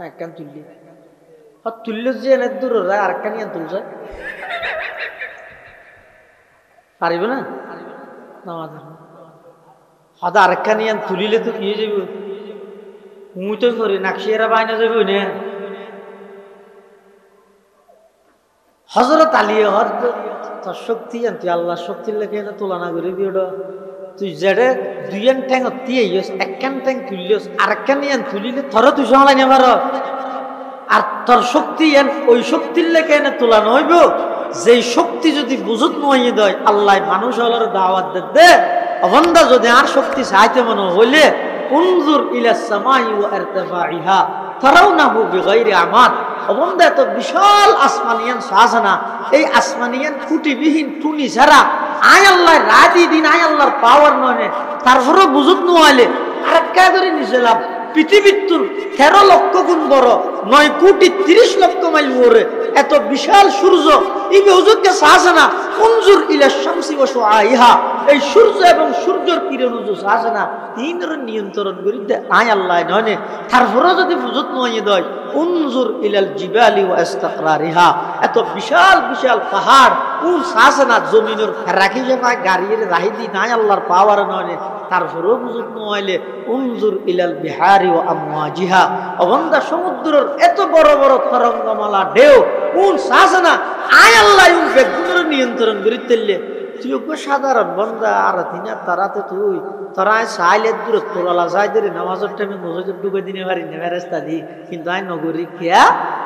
একখান তুললি তুললে যে এনে দূর আরেকখান ইয়ান তুলছে পারিব না হদা আরেকখান ইয়ান তুলিলে তো কি যাব মুই তো করি নাকশিয়ারা বাইনা যাব না হযরত আলী হদ তোর শক্তি আন তুই আল্লাহর শক্তির লেগে তুলনা করবি ওটা তুই যেটা দুইয়ান ট্যাং তিয়েস একখান ট্যাং তুললিস আরেকখান ইয়ান তুলিলে থর তুই সমালাই নেবার আর তোর শক্তি ইয়ান ওই শক্তির লেগে এনে তুলানো হইব যেই শক্তি যদি বুঝুত নয় দেয় আল্লাহ মানুষ হলার দাওয়াত দে অবন্দা যদি আর শক্তি চাইতে মনে হইলে উনজুর ইলাস সামাই ওয়া ইরতিফাইহা তারাউনাহু বিগাইরি আমাত অবন্দা এত বিশাল আসমানিয়ান সাজানা এই আসমানিয়ান খুঁটিবিহীন টুনি ছাড়া আয় আল্লাহর রাতি দিন আয় আল্লাহর পাওয়ার নয় তারপরও বুঝুত নইলে আরেকটা করে নিছিলাম পৃথিবীর 13 লক্ষ গুণ বড় 9 কোটি 30 লক্ষ মাইল বড় এত বিশাল সূর্য এই বেহুজুকে সাজানা উনজুর ইলা শামসি ওয়া শুআইহা এই সূর্য এবং সূর্যের কিরণ যে সাজানা তিনের নিয়ন্ত্রণ করিতে আয় আল্লাহ নয় তারপরও যদি বুঝুত নয় দেয় উনজুর ইলাল জিবালি ওয়া ইস্তিকরারিহা এত বিশাল বিশাল পাহাড় কোন সাজানা জমিনের রাখি যাবা গাড়ির রাহিদি নাই আল্লাহর পাওয়ার নয় তারপরও বুঝুত নইলে উনজুর ইলাল বিহারি ওয়া আমওয়াজিহা অবন্দা সমুদ্রের এত বড় বড় তরঙ্গমালা ঢেউ কোন সাজানা আয় আল্লাহ বেগুনের নিয়ন্ত্রণ করিতেলে তুই সাধারণ বন্দা আর তিনা তারাতে তুই তোরা চাইলে দূর তোলা যাই ধরে নামাজের টাইমে মসজিদ ডুবে দিনে পারি না ফেরেস্তা দি কিন্তু আই নগরী খেয়া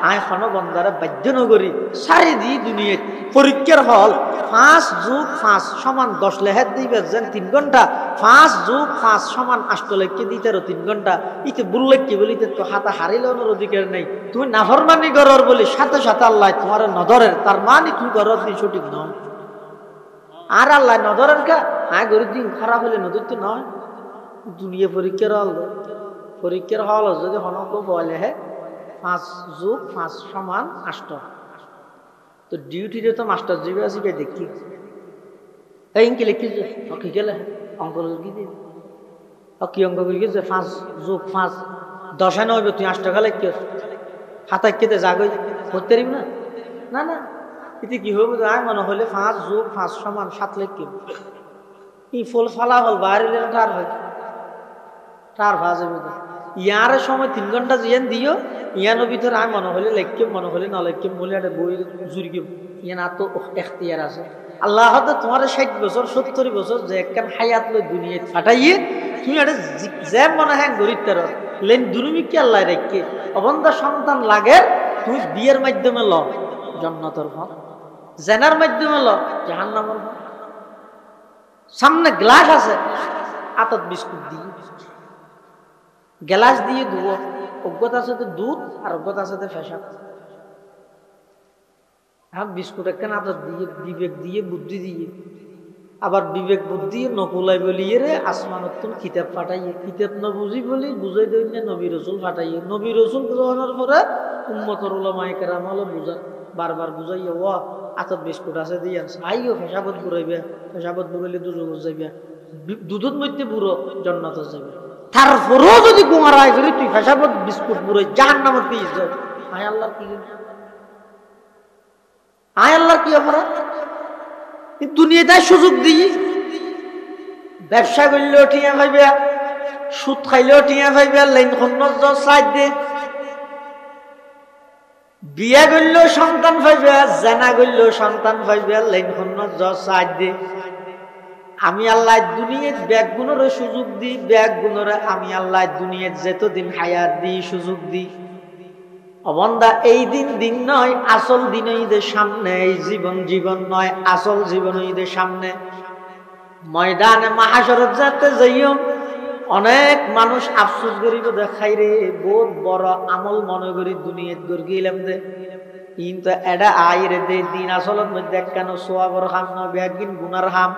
আই কোনো বন্দারে বাধ্য নগরী সারি দি দুনিয়া পরীক্ষার হল 5+5 সমান 10 লেহের দিবে যেন 3 ঘন্টা 5+5 সমান 8 লেখকে দিতে 3 ঘন্টা ইতে বললে কি বলিতে তো হাতা হারিলেও অধিকার নেই তুমি নাফরমানি করর বলি সাথে সাথে আল্লাহ তোমার নজরের তার মানে তুই করর দিন সঠিক নয় আর আল্লাহ নজরের কা আয় গরিব দিন খারাপ হলে নজর তো নয় দুনিয়া পরীক্ষার হল যদি হনক বলে হে 5+5 সমান 8 তো ডিউটিতে তো মাস্টার জিবি আছে কে দেখি এই কি লিখিছে কি গেলে অঙ্ক লিখি কি অঙ্ক লিখেছে 5+5 10 নয় তুই 8 টাকা লিখে হাতায় কেটে জাগই করতে পারিব না না না এতে কি হবে আয় মনে হলে 5+5 সমান 7 লিখে ই ফুল ফলাফল বাইরে টার হয় টার ভাজে ইয়ার সময় 3 ঘন্টা জিয়ান দিও ইয়ানোর ভিতরে আয় মনে হলে লেখকে মনে হলে না লেখকে বলে একটা বই জুড়ি ইয়ান এত এখতিয়ার আছে আল্লাহ হয়তো তোমার 60 বছর 70 বছর যে একখান হায়াত লই দুনিয়া ফাটাইয়ে তুমি একটা যে মনে হয় গরিবটার লেন দুরুমিকে আল্লাহ রেখে অবন্ধা সন্তান লাগে তুমি বিয়ের মাধ্যমে ল জান্নাতের ফল জেনার মাধ্যমে ল জাহান্নামের ফল সামনে গ্লাস আছে আতত বিস্কুট দিয়ে গ্লাস দিয়ে ধুব অজ্ঞতা আছে দুধ আর অজ্ঞতা আছে ফেসাব বিস্কুট একখান আতত দিয়ে বিবেক দিয়ে বুদ্ধি দিয়ে আবার বিবেক বুদ্ধি নকুলাই বলিয়ে রে আসমানত কিতাব ফাটাইয়ে কিতাব ন বুঝি বলি বুঝাই দেই না নবী রসুল ফাটাইয়ে নবী রসুল গ্রহণের পরে উম্মতের উলামায়ে কেরাম হলো বুঝা বারবার বুঝাইয়া ও আতত বিস্কুট আছে দিয়ে আইও ফেসাবত বুড়াইবে ফেসাবত বুড়াইলে দুজো যাইবে দুধের মধ্যে বুড়ো জান্নাত যাবে তারপরেও যদি গোমারায় করি তুই ফেসাবত বিস্কুট বুড়াই জাহান্নামে পেয়ে যাও আয় আল্লাহর কি আয় আল্লাহর কি অপরাধ দুনিয়াটাই সুযোগ দিই ব্যবসা করলেও টিয়া ভাইবে সুদ খাইলেও টিয়া ভাইবে লাইন খন্ড সাইড দে বিয়া করলেও সন্তান পাইবে, জানা করলেও সন্তান পাইবে। লাইন শূন্য সাজ দে আমি আল্লাহ দুনিয়ার ব্যাগ গুণের সুযোগ দিই, ব্যাগ গুণের আমি আল্লাহ দুনিয়ার যতদিন হায়াত দিই সুযোগ দিই। অবন্দা এই দিন দিন নয়, আসল দিন ঈদের সামনে। এই জীবন জীবন নয়, আসল জীবন ঈদের সামনে। ময়দানে মাহাশরত যাতে যাইও অনেক মানুষ আফসোস করিব, দেখাই রে বহুত বড় আমল মনে করি দুনিয়াত গিলাম দে, কিন্তু এটা আইরে দে দিন আসলত মধ্যে কেন সোয়াবর হাম না ব্যাগিন গুনার হাম।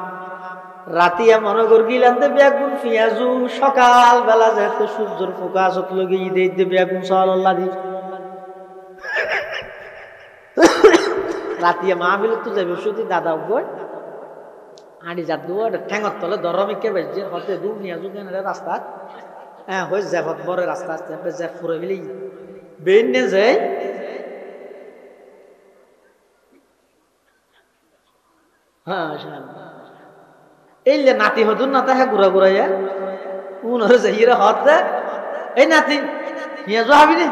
রাতিয়া মনে গিলাম দে ব্যাগুন পিয়াজু, সকাল বেলা যেতে সূর্যর ফোকাসত লগে ঈদে ব্যাগুন সাল্লাল্লাহ দি রাতিয়া মাহফিল তো যাবে শুধু দাদা বই আড়ি যা দুয়ার ঠ্যাঙর তলে দরমিকে বেজে হতে দূর নিয়ে যুগেন রাস্তা। হ্যাঁ হয়ে যায় হত বড় রাস্তা আসতে যা ফুরে ফেলি বেন নে যায়। হ্যাঁ এই যে নাতি হতুন না তাহা ঘুরা ঘুরাইয়া উন হয়ে যায় ইরে হত দে এই নাতি নিয়ে যা হাবি নে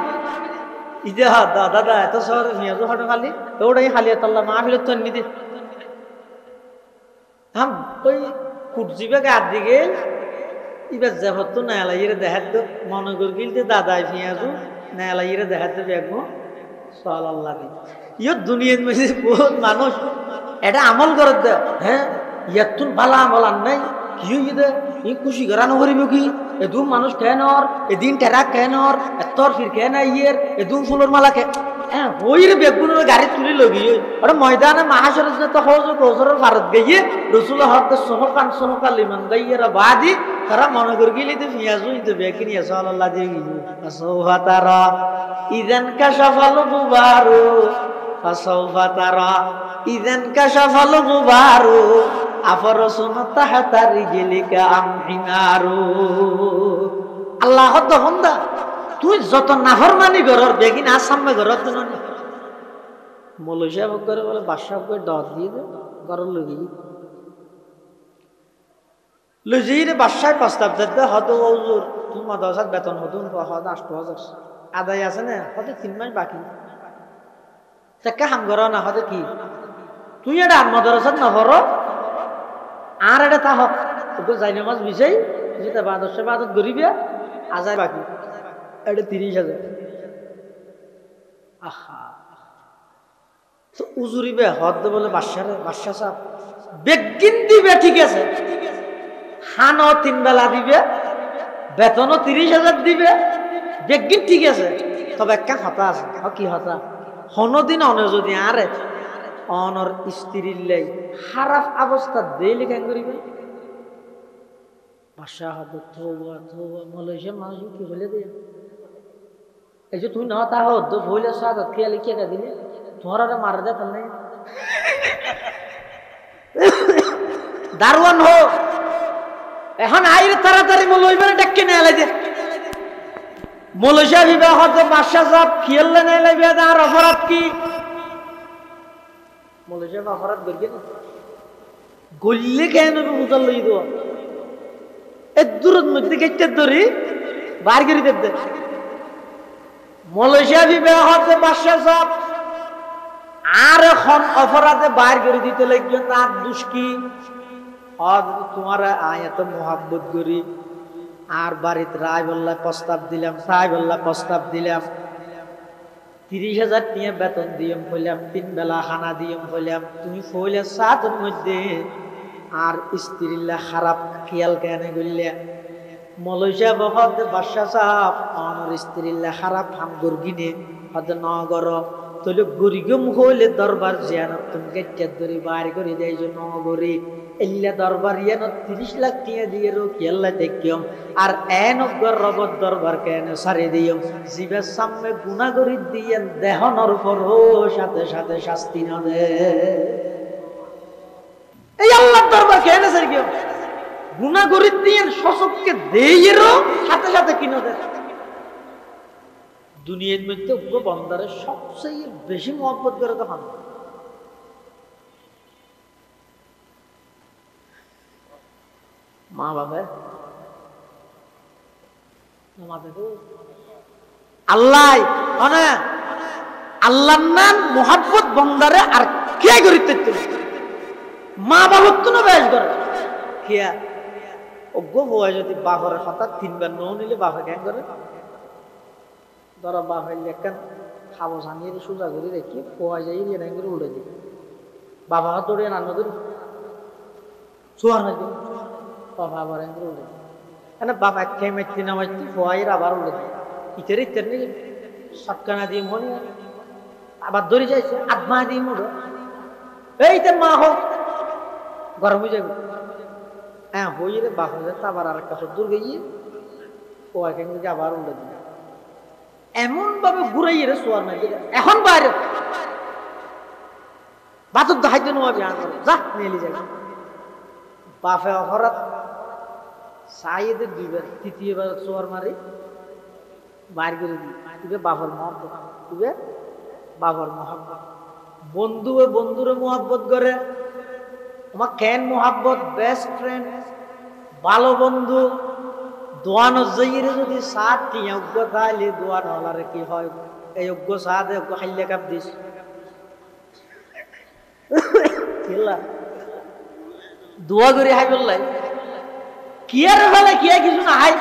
ইদে হাত দাদা এত শহর নিয়ে যা হটো খালি ওটাই খালি তাল্লা মাহফিল তো নিতে হাম ওই কুটজিবে গার দিকে এবার যাবত তো নালাইরে দেখাত তো মনে করি গিলতে দাদাই পিয়াজু নালাইরে দেখাতে দেখবো সাল্লাল্লাহ দি ইয়ো দুনিয়ার মধ্যে বহুত মানুষ এটা আমল করে দে। হ্যাঁ ইয়াতুন ভালো আমল আন নাই কি হইদে ই খুশি করানো করিব কি এদু মানুষ কেনর এদিন টেরাক কেনর এতর ফির কেন ইয়ের এদু ফুলের মালা কে হ্যাঁ ওইরে বেগুনের গাড়ি তুলি লগি ওটা ময়দানে মাহাশরত তো হজ গোসরের ভারত গিয়ে রসুল হরতে সোহকান সোহকাল ইমান গাইয়েরা বাদি তারা মনে করি গেলি তো পিয়াজু ইনতে বেকিনি সাল্লাল্লাহ দিয়ে গিয়ে আসৌফা তারা ইদান কাশাফাল গুবারু আসৌফা তারা ইদান কাশাফাল গুবারু আফরসুন তাহাতা রিজলিকা আমহিনারু। আল্লাহ তো বন্দা তুই যত নাফরমানি ঘরের বেগিন আসামে ঘরের তো না মলসিয়া ভোগ করে বলে বাদশাহ করে দর দিয়ে দে ঘরের লগি লজিরে বাদশাহ প্রস্তাব দিতে হতো ওজুর তুমি মাদ্রাসার বেতন হতুন হদ ৮০০০ আদায় আছে না হতে ৩ মাস বাকি তাকে হাম ঘর না হতে কি তুই এটা মাদ্রাসার না হর আর এটা তা হক তোকে যাই নামাজ বিষয় যেটা বাদশাহ বাদত গরিবে আজায় বাকি এটা ৩০,০০০ আহা তো উজুরিবে হদ বলে বাদশাহ সাহেব বেগিন দিবে ঠিক আছে খানও ৩ বেলা দিবে বেতনও ৩০,০০০ দিবে বেগিন ঠিক আছে তবে একটা হতা আছে কি হতা হনদিন অনে যদি আরে অনর স্ত্রীর লাই খারাপ অবস্থা দেইলে কেন করিবে বাদশাহ হদ থোবা থোবা মালয়েশিয়া মানুষ কি বলে দিয়ে এই যে তুই না তা হদ বলে সাদত খেয়ালি কে দিলে তোমার মারা দে তার নাই দারোয়ান হো এখন আইরে তাড়াতাড়ি মলইবারে ডাক্কে না লাগে মলইশা বিবাহ হতে বাদশাহ সাহেব খেয়ালে না লাগবে আর অপরাধ কি মলইশা অপরাধ করবে না গল্লে কেন বুঝাল লই দো এ দূরের মধ্যে গেটে ধরি বার করে দেব মলইশা বিবাহ হতে বাদশাহ সাহেব আর এখন অপরাধে বাইর করে দিতে লাগবে তার দোষ কি তোমার এত মোহাব্বত করি আর বাড়িতে রায় বল্লা প্রস্তাব দিলাম সাই বল্লা প্রস্তাব দিলাম ৩০,০০০ নিয়ে বেতন দিয়ম হইলাম ৩ বেলা খানা দিয়ম হইলাম তুমি হইলে সাতের মধ্যে আর স্ত্রীল্লা খারাপ খেয়াল কেন গড়লে মলইশা বহত বাদশাহ সাহেব আমার স্ত্রীল্লা খারাপ হাম গর্গিনে হয়তো নগর তাহলে গরিগম হইলে দরবার জিয়ানত তুমি গেটে ধরে বাইর করে দেয় যে নগরে এল্লা দরবার ইয়ানো ৩০ লাখ টিয়া দিয়ে রো কেল্লা দেখিয়ম আর এনগর রবত দরবার কেন সারি দিয়ম জীবের সামনে গুনাহ করি দিয়েন দেহনর উপর সাথে সাথে শাস্তি না দে এই আল্লাহর দরবার কেন সারি কিয়ম গুনাহ করি দিয়েন শশককে দেইরো সাথে সাথে কিনো দে দুনিয়ার মধ্যে উপর বন্দারের সবচেয়ে বেশি মহব্বত করে তখন মা বাবা আল্লাহ আল্লাহর নাম মোহাব্বত বন্দারে আর কে করিতে মা বাবার তো না বেশ করে খেয়া অজ্ঞ বয় যদি বাপরে হঠাৎ 3 বার নো নিলে বাপে কেন করে ধরো বাপের লেখান খাবো সানিয়ে সোজা করে রেখে পোয়া যাই দিয়ে নাই করে উড়ে দিই বাবা হাত দৌড়িয়ে রান্না করি শোয়ার না দিই বাবা আবার করে উড়ে দিই এনে বাবা খেয়ে মেট্রি নামাইতে পোয়াইয়ের আবার উড়ে দিই ইতের ইতের নিয়ে সটকানা দিয়ে মনে আবার ধরে যাইছে আত্মা দিয়ে মুড়ো এইতে মা হোক গরম হয়ে যাবে হ্যাঁ হই রে বাপ হয়ে যাচ্ছে আবার আর একটা দূর গিয়ে পোয়া কেন আবার উড়ে দিই এমন ভাবে ঘুরাইয়ে রে শোয়ার নাই এখন বাইরে বাতুর দাহাইতে নোয়াবি যা মেলি যাবে বাপে অপরাধ সাইদের 2 বার 3য়বার শোয়ার মারি বাইর করে দিই তুই বাবার মহব্বত তুই বাবার মহব্বত বন্ধুরে মহব্বত করে আমার কেন মহব্বত বেস্ট ফ্রেন্ড ভালো বন্ধু দোয়ান জয়ীরে যদি সাত টিয়া অজ্ঞ খাইলে দোয়ান হলারে কি হয় এই অজ্ঞ সাদ অজ্ঞ খাইলে কাপ দিস দোয়া করে হাই বললাই কি আর ফেলে কি কিছু না হাই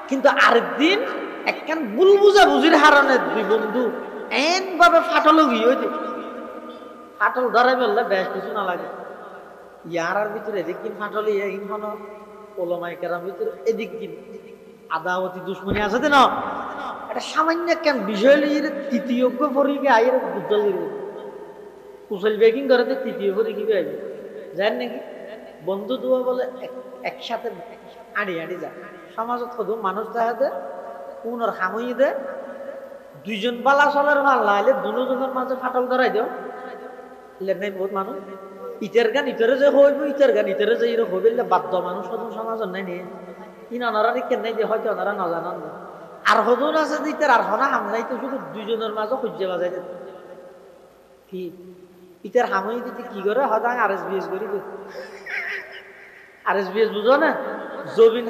কিন্তু আরেকদিন একখান ভুল বুঝা বুঝির হারণে 2 বন্ধু এন ভাবে ফাটল গিয়ে হইতে ফাটল ধরাই বললে বেশ কিছু না লাগে ইয়ার ভিতরে এদিক দিন ফাটল ইন ওলামাই কেরাম ভিতরে এদিক দিন আদাওয়াতি দুশ্মনী আছে না এটা সামান্য কেন বিষয় লিয়ে 3য় পরীকে আইয়ের বুদ্ধল দিবে কুশল বেকিং করে 3য় পরীকে আইবে জানেন নাকি বন্ধু দোয়া বলে একসাথে আড়ি যায় সমাজত শুধু মানুষ দেখাতে পুনর হামই দে 2 জন বালা চলের ভাল লাইলে 2 জনের মাঝে ফাটল ধরাই দিও নাই বহুত মানুষ ইতের গান ইতরে যে হইব ইতের গান ইতরে যে এরকম হইবে বাধ্য মানুষ সদন সমাজের নাই নিয়ে ওনারা কেন যে হয়তো ওনারা নজানান আর হদন আছে যে ইতার আর হনা হামলাই তো শুধু 2 জনের মাঝে খুঁজে বাজাই দে কি ইতার হামই দিতে কি করে হয়তো আরএসবিএস করি আরএসবিএস বুঝো না জবিন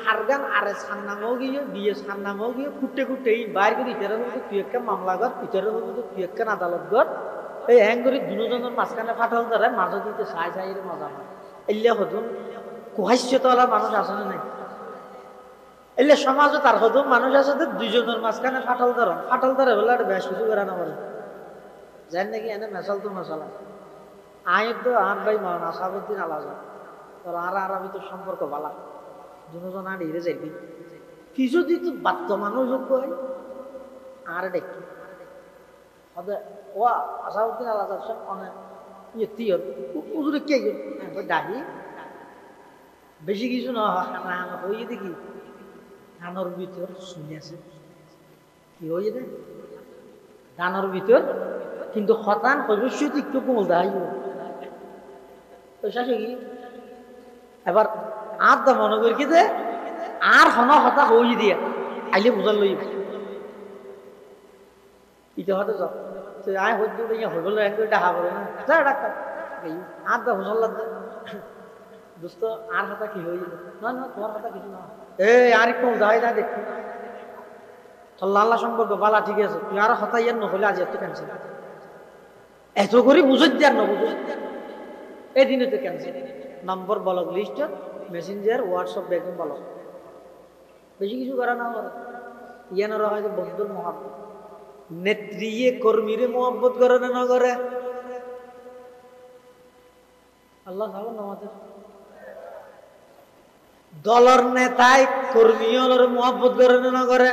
হারগান আরএস খান নামও গিয়ে বিএস খান নামও গিয়ে খুঁটে এই বাইর করে ইতারে হইব তুই একটা মামলা কর ইতারে হইব তুই একটা আদালত কর এই হ্যাং করে 2 জনের মাঝখানে ফাটল ধরে মাঝে দিতে সাই মজা হয় এলিয়া হতুন কুহাস্যতলা মানুষ আছে না নাই এলিয়া সমাজে তার হতুন মানুষ আছে 2 জনের মাঝখানে ফাটল ধরে বলে আর বেশ কিছু করে না বলে জান নাকি এনে মেশাল তো মশালা আয় তো আর ভাই মান আসাবুদ্দিন আলাজা তোর আর আমি তো সম্পর্ক বালা 2 জন আর হিরে যাইবি কিছু দিত বাধ্য মানুষ হয় আর দেখি হবে ও আসাউদ্দিন আলাদা অনেক ইয়ে তিয়র উজুরে কে ডাহি বেশি কিছু না হয়ে দেখি ধানর ভিতর শুনে আছে কি হয়ে দে ধানর ভিতর কিন্তু হতান অবশ্যই একটু কোমল দেখাই পয়সা কি এবার আর দা মনে করি কি যে আর হতা হয়ে দিয়া আইলে বুঝার লই ইটা হতে যাও আয় হইতে হয়ে গেল এক ডাহা করে না যা ডাক্তার আর দা হুজল লাগবে দোস্ত আর হাতা কি হয়ে যাবে না তোমার হাতা কিছু না আর একটু দায় না দেখি আল্লাহ সম্পর্ক বালা ঠিক আছে তুই আর হতাই আর নহলে আজ এত ক্যান্সেল এত করে বুঝত দেন না বুঝত এদিনে তো ক্যান্সেল নম্বর বলক লিস্ট মেসেঞ্জার হোয়াটসঅ্যাপ বেগম বলক বেশি কিছু করা না ইয়ানোর হয় বন্ধুর মহাব্বত নেত্রীয়ে কর্মীরে মোহাব্বত করে না করে আল্লাহ সালাম আমাদের দলের নেতায় কর্মীর মোহাব্বত করে না করে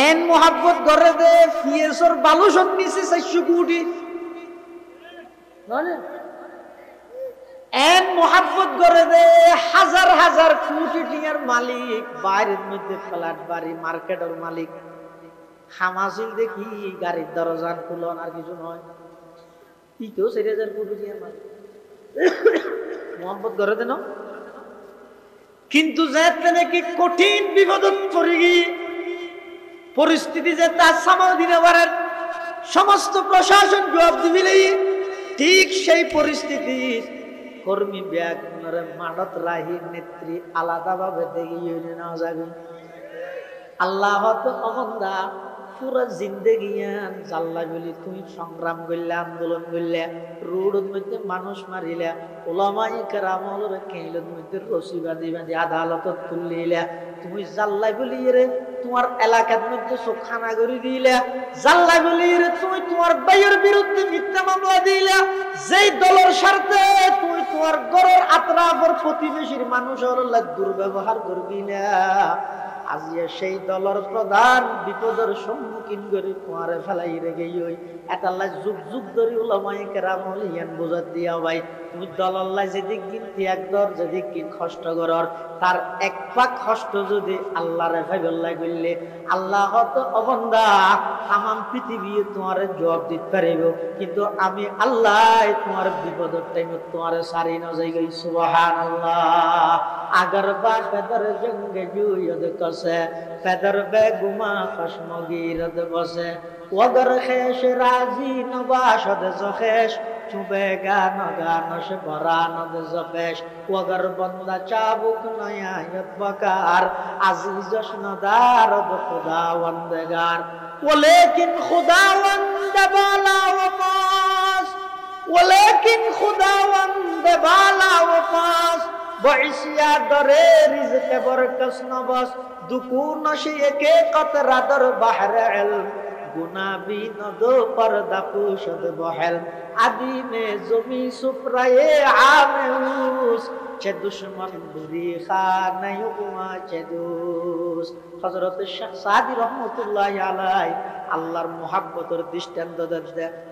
এন মোহাব্বত করে দে ফিএসর বালুসন নিচে 400 কোটি এন মোহাব্বত করে দে হাজার কোটি টিয়ার মালিক বাইরের মধ্যে ফ্ল্যাট বাড়ি মার্কেটের মালিক হামাসিল দেখি গাড়ির দরজান খুলন আর কিছু নয় তো 4,000 কোটি টিয়ার মালিক মোহাব্বত করে দেন কিন্তু যেতে নাকি কঠিন বিপদত পড়ে গিয়ে পরিস্থিতি যে তার সামাল দিনে পারেন সমস্ত প্রশাসন জবাব দিবিলে ঠিক সেই পরিস্থিতি কর্মী ব্যাগ মানত রাহি নেত্রী আলাদাভাবে দেখে নেওয়া যাবে আল্লাহ তো অমন্দা পুরা জিন্দেগিয়ান জাল্লা বলি তুমি সংগ্রাম করলে, আন্দোলন করলে, রোডের মধ্যে মানুষ মারিলা, ওলামাই কেরামলের কেইলের মধ্যে রশি বাঁধি বাঁধি আদালতত তুলিলা, তুমি জাল্লা বলি রে তোমার এলাকার মধ্যে চোখানা করে দিলা, জাল্লা বলি রে তুমি তোমার ভাইয়ের বিরুদ্ধে মিথ্যা মামলা দিলা, যেই দলের স্বার্থে তুমি তোমার ঘরের আতরাফের প্রতিবেশীর মানুষের দুর্ব্যবহার করবিলা, আজিয়া সেই দলের প্রধান বিপদের সম্মুখীন করে তোমারে ফেলাই রেগে ওই এটাল্লাই যুগ যুগ ধরে ওলামায়ে কেরামল ইয়ান বোঝাত দিয়া ভাই তুমি দলাল্লাই যেদিক গিন ত্যাগ দর যেদিক গিন কষ্ট করর তার এক পাক কষ্ট যদি আল্লাহরে ভাইবল্লাই করলে আল্লাহ হয়তো অবন্দা তামাম পৃথিবী তোমারে জবাব দিতে পারিব, কিন্তু আমি আল্লাহ তোমার বিপদের টাইমে তোমারে সারি না যাই গই। সুবহানাল্লাহ। আগার বা পেদর জঙ্গে জুয়দ কসে পেদর বেগুমা কসমগিরদ বসে ওগর খেশ রাজি নবাসদ জখেশ চুবে গান গানস বরানদ জপেশ ওগর বন্দা চাবুক নয়ায়ত বকার আজিজস নদারদ খুদাওয়ান্দগার ওলেকিন খুদাওয়ান্দ বালা ওয়াস ওলেকিন খুদাওয়ান্দ বালা ওয়াস বইসিয়া দরে রিজক বরকস নবস দুকু নশিয়ে কে কতরা দর বাহরে ইলম গুনাবি নদ পর্দা পুশদ বহেল আদি মে জমি সুফরায়ে আমেউস চে দুশমন বুরি খানে হুকুমা চে দুস। হযরত শাহ সাদি রহমাতুল্লাহ আলাইহি আল্লাহর মুহাব্বতের দৃষ্টান্ত দেন,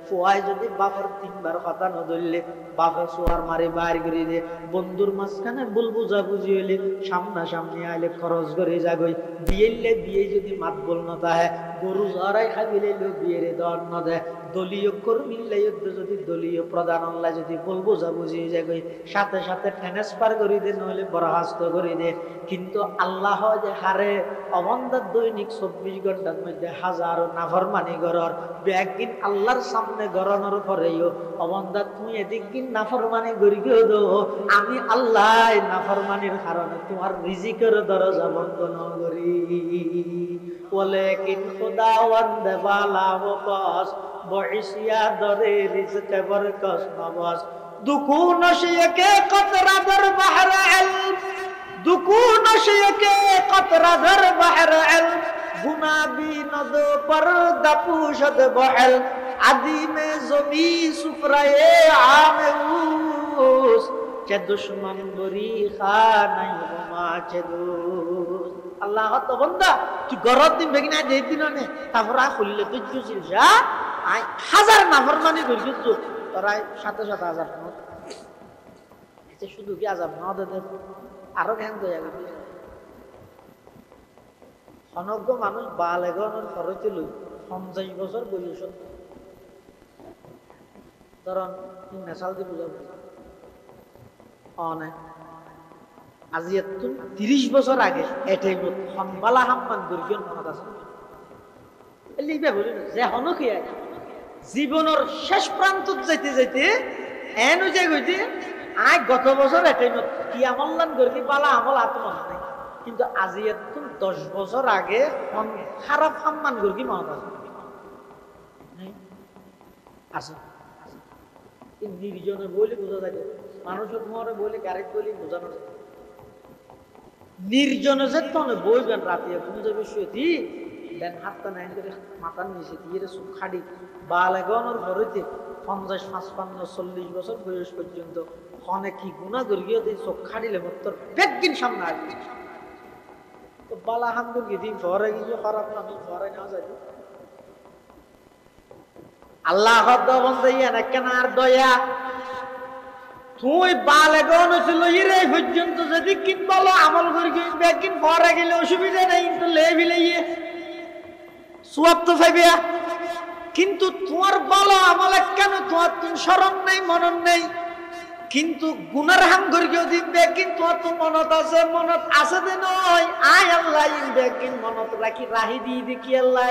ফুয়াই যদি বাপের তিনবার কথা ন ধরলে বাপে সোয়ার মারি বাইর করে দে, বন্ধুর মাঝখানে ভুল বুঝা বুঝি হইলে সামনা সামনি আইলে খরচ করে যাগই, বিয়েলে বিয়ে যদি মাত বল না তাহে গরু জরাই খাবিলে বিয়েরে দর ন দে, দলীয় কর্মীলে যদি দলীয় প্রধান আল্লাহ যদি ভুল বুঝা বুঝি যাগই সাথে সাথে ট্রান্সফার করে দে, নইলে বরখাস্ত করে দে। কিন্তু আল্লাহ যে হারে অবন্দার দৈনিক 24 ঘন্টার মধ্যে হাজারো নাফরমানি গরর ব্যাগিন আল্লাহর সামনে গরনের পরেও অবন্দা তুমি এদিকিন নাফরমানি গরি গিয়ে দো, আমি আল্লাহ নাফরমানির কারণে তোমার রিজিকের দরজা বন্ধ ন করি। ওয়ালাকিন খুদাওয়ান্দ বালা ওয়াস বইসিয়া দরে রিজক বরকস নবাস দুকু নশিয়ে কে কতরা দর বাহরে ইলম দুকু নশিয়ে কে কতরা দর বাহরে ইলম গুনাবি নদ পর্দা পুশদ বহেল আদি মে জমি সুফরায়ে আমেউস চে দুশমন বরি খানাই হুমা চে দুস। আল্লাহ তো বন্দা তুই গরত দিন বেগিনা দেই দিন নে তারপর খুললে তুই জুছিল যা আই হাজার নাফরমানি করি তো তোরাই সাথে সাথে হাজার না এতে শুধু কি আযাব না দে আরো জ্ঞান দয়া গেল অনজ্ঞ মানুষ বালেগনের খরচে লই 50 বছর বয়স ধরুন নেশাল দিয়ে বুঝাবো অনে আজি এত 30 বছর আগে এটাই হনবালা হাম্মান দুর্গন মনত আছে লিখবে বলি যে হনকি জীবনের শেষ প্রান্তত যাইতে যাইতে এন যে গইতে আই গত বছর এটাই কি আমলান গরকি বালা আমল আত্মন নাই, কিন্তু আজি এত 10 বছর আগে খারাপ সম্মান গরকি মনত আছে আছে নির্জনে বলে বোঝা যায়, মানুষের মরে বলে গাড়িতে বলে বোঝানো যায়। নির্জনে যে তনে বইবেন রাতে তুমি যাবে শুয়েছি দেন হাতটা নাই করে মাথার নিচে দিয়ে চুপ খাড়ি বালেগনের ঘরেতে 50, 55, 40 বছর বয়স পর্যন্ত অনেক কি গুণা গরিয়ে দিয়ে চোখ খাড়িলে তোর বেগদিন সামনে আসবে তো বালা হাম গিয়ে দিন ঘরে গিয়ে খারাপ না ঘরে নেওয়া যায়। আল্লাহ আর দয়া তুই বালেগন ছিল ইরে পর্যন্ত যদি কিন বলো আমল করি কিন পরে গেলে অসুবিধা নেই, কিন্তু লেবিলে সুয়াব তো ফাইবিয়া, কিন্তু তোমার বলো আমল কেন তোমার তুমি স্মরণ নেই মনন নেই, কিন্তু গুনার হাম করি দিবে কিন্তু তো মনত আছে দে নয় আয় আল্লাহ কিন মনত রাখি রাহি দিয়ে দেখি আল্লাহ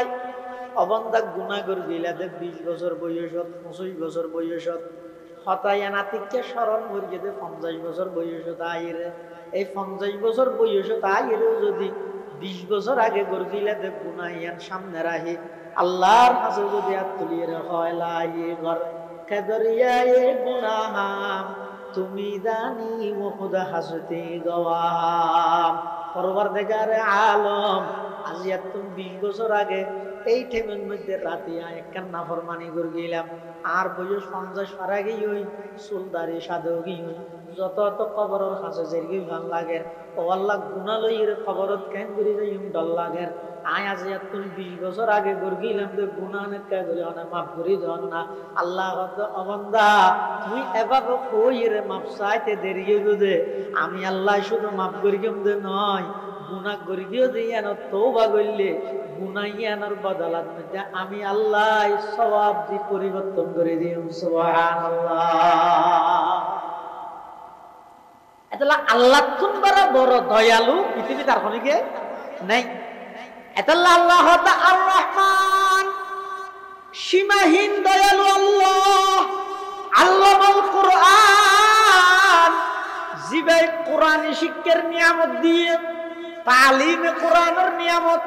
অবন্দা গুণা করে দিলা দে 20 বছর বয়সত 25 বছর বয়সত হতাইয়া নাতিকে স্মরণ করিয়ে দে 50 বছর বয়সত আইরে এই 50 বছর বয়সত আইরেও যদি 20 বছর আগে করে দিলা দে গুণা ইয়ান সামনে রাহি আল্লাহর কাছে যদি হাত তুলিয়ে হয় লাই ঘর কেদরিয়ায়ে গুনাহাম তুমি জানি ও খুদা হাসতে গওয়াম। পরওয়ারদিগারে আলম আজি তুমি 20 বছর আগে এই ঠেমের মধ্যে রাতে একখান নাফরমানি করে গেলাম, আর বয়স 50 পার আগে ওই চুলদারি সাধু গিয়ে যত অত খবরের কাছে যেরগি ভাল লাগে ও আল্লাহ গুণা লইয়ের খবরত কেন করে যাই ডর লাগে। আয় আজি তুমি 20 বছর আগে করে গেলাম তো গুণা অনেক করে অনেক মাফ করি যখন না আল্লাহ অবন্দা তুই এভাবে কইরে মাপ চাইতে দেরি দে আমি আল্লাহ শুধু মাফ করি দে নয় গুণা করি দিও যে এন তওবা করলে গুনাইয়ানোর বদলাত মধ্যে আমি আল্লাহ সওয়াব দি পরিবর্তন করে দিই। সুবহানাল্লাহ। এতলা আল্লাহ তুমরা বড় দয়ালু পৃথিবীতে আর কোনো কে নাই। এতলা আল্লাহ আর রহমান সীমাহীন দয়ালু আল্লাহ। আল্লামাল কোরআন জিবাই কোরআনি শিক্ষার নিয়ামত দিয়ে তালিমে কোরআনের নিয়ামত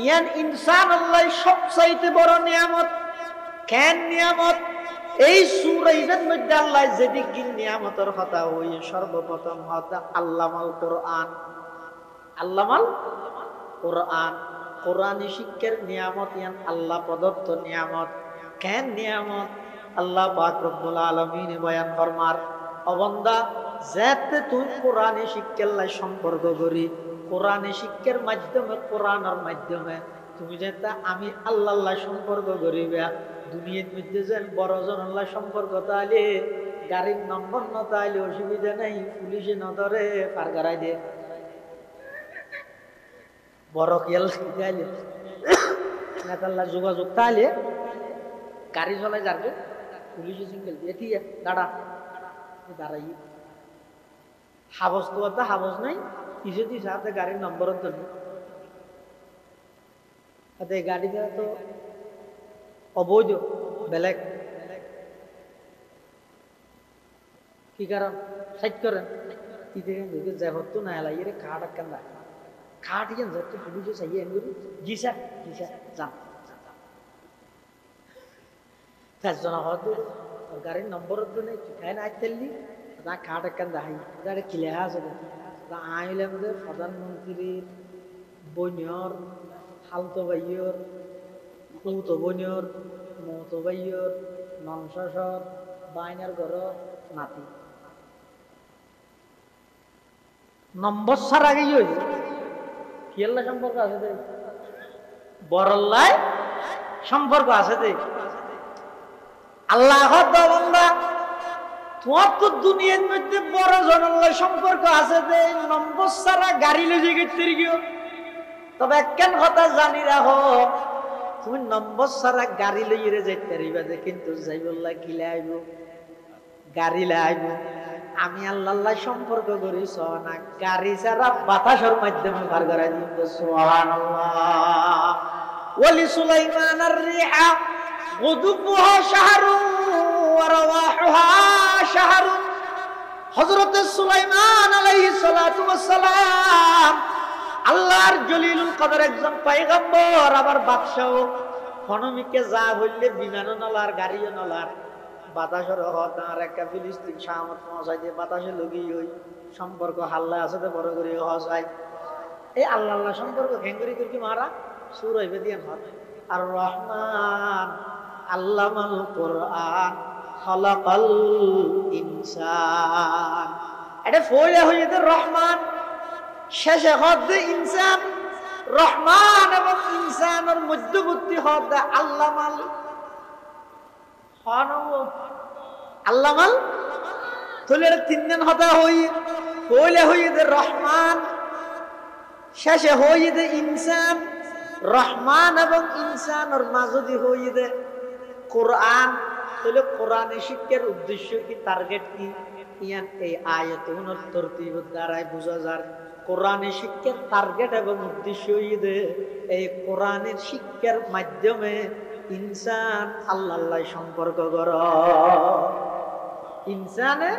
ইয়ান ইনসান আল্লাহ সবচাইতে বড় নিয়ামত। কেন নিয়ামত? এই সূরার মধ্যে আল্লাহ যেদিক নিয়ামতের কথা হই সর্বপ্রথম হতা আল্লামাল কোরআন। আল্লামাল কোরআন কোরআনি শিক্ষার নিয়ামত ইয়ান আল্লাহ প্রদত্ত নিয়ামত। কেন নিয়ামত? আল্লাহ পাক রব্বুল আলামিন বয়ান ফরমার অবন্দা যাতে তুই কোরআনি শিক্ষার লাই সম্পর্ক করি কোরআনি শিক্ষার মাধ্যমে কোরআনের মাধ্যমে তুমি যেটা আমি আল্লাহ সম্পর্ক করিবে দুনিয়ার মধ্যে যেন বড় জন আল্লাহ সম্পর্ক তাইলে গাড়ির নম্বর ন তাইলে অসুবিধা নেই, পুলিশে ন ধরে পার করাই দে বড় খেয়াল তাইলে নেতাল্লাহ যোগাযোগ তাইলে গাড়ি চলাই যাবে পুলিশে সিঙ্গেল দিয়ে ঠিক আছে দাঁড়া দাঁড়াই হাবস তো হাবস নাই কিছু দিস হাতে গাড়ির নম্বরের জন্য হাতে গাড়িটা তো অবৈধ বেলেগ কি কারণ সাইড করেন তো না এলাই রে খাট আটকান দা খাট ইয়ান যাচ্ছে পুলিশে চাইয়ে এন করি জি স্যার যান চারজন হয়তো গাড়ির নম্বরের জন্য খাই না আইতেলি তা খাট আটকান দাহাই গাড়ি কিলে আছে আইলে আমাদের প্রধানমন্ত্রীর বইনর হালতো বাইয়র কৌতো বইনর মতো বাইয়র নংশাসর বাইনার ঘর নাতি নম্বর সার আগেই হয়েছে কিয়াল্লা সম্পর্ক আছে দে বড়ল্লায় সম্পর্ক আছে দে আল্লাহ বান্দা তোমার তো দুনিয়ার মধ্যে বড় জনল্লাহ সম্পর্ক আছে যে নম্বর সারা গাড়ি লেগে গেছে গিয়ে তবে একখান কথা জানি রাখো তুমি নম্বর সারা গাড়ি লইয়ে যাইতে পারিবা যে কিন্তু যাইবল্লাহ কি লাইব গাড়ি লাইব আমি আল্লাহ সম্পর্ক করিস না গাড়ি ছাড়া বাতাসের মাধ্যমে পার করাই দিব। সুবহানাল্লাহ। ওয়ালি সুলাইমান আর-রিহা গুদুবুহা শাহরুন ওয়া রাওয়াহুহা শাহরুন। হযরত সুলাইমান আলাইহিস সালাতু ওয়াস সালাম আল্লাহর জলিলুল কদর একজন পয়গম্বর আবার বাদশাহ ফনমিকে যা হইলে বিমানও নলার গাড়িও নলার বাতাসের হতার একটা ফিলিস্তিন শাহামত পৌঁছাই দিয়ে বাতাসে লগি হই সম্পর্ক হাল্লা আছে তো বড় করে হসাই এই আল্লাহ সম্পর্ক ঘেঙ্গুরি করি মারা সুর হইবে দিয়ে হত আর রহমান আল্লামাল কোরআন খালাকাল ইনসান এটা ফয়লা হইতে রহমান শেষে হদ ইনসান রহমান এবং ইনসানের মধ্যবর্তী হদ আল্লামাল আল্লামাল তাহলে তিন দিন হতা হই ফয়লা হইতে রহমান শেষে হইতে ইনসান রহমান এবং ইনসানের মাঝদি হইতে কোরআন। তাহলে কোরআনে শিক্ষার উদ্দেশ্য কি টার্গেট কি ইয়ান এই আয়াতুনের তরতিবের দ্বারাই বোঝা যায় কোরআনে শিক্ষার টার্গেট এবং উদ্দেশ্য হইতে এই কোরআনের শিক্ষার মাধ্যমে ইনসান আল্লাহ সম্পর্ক কর ইনসানে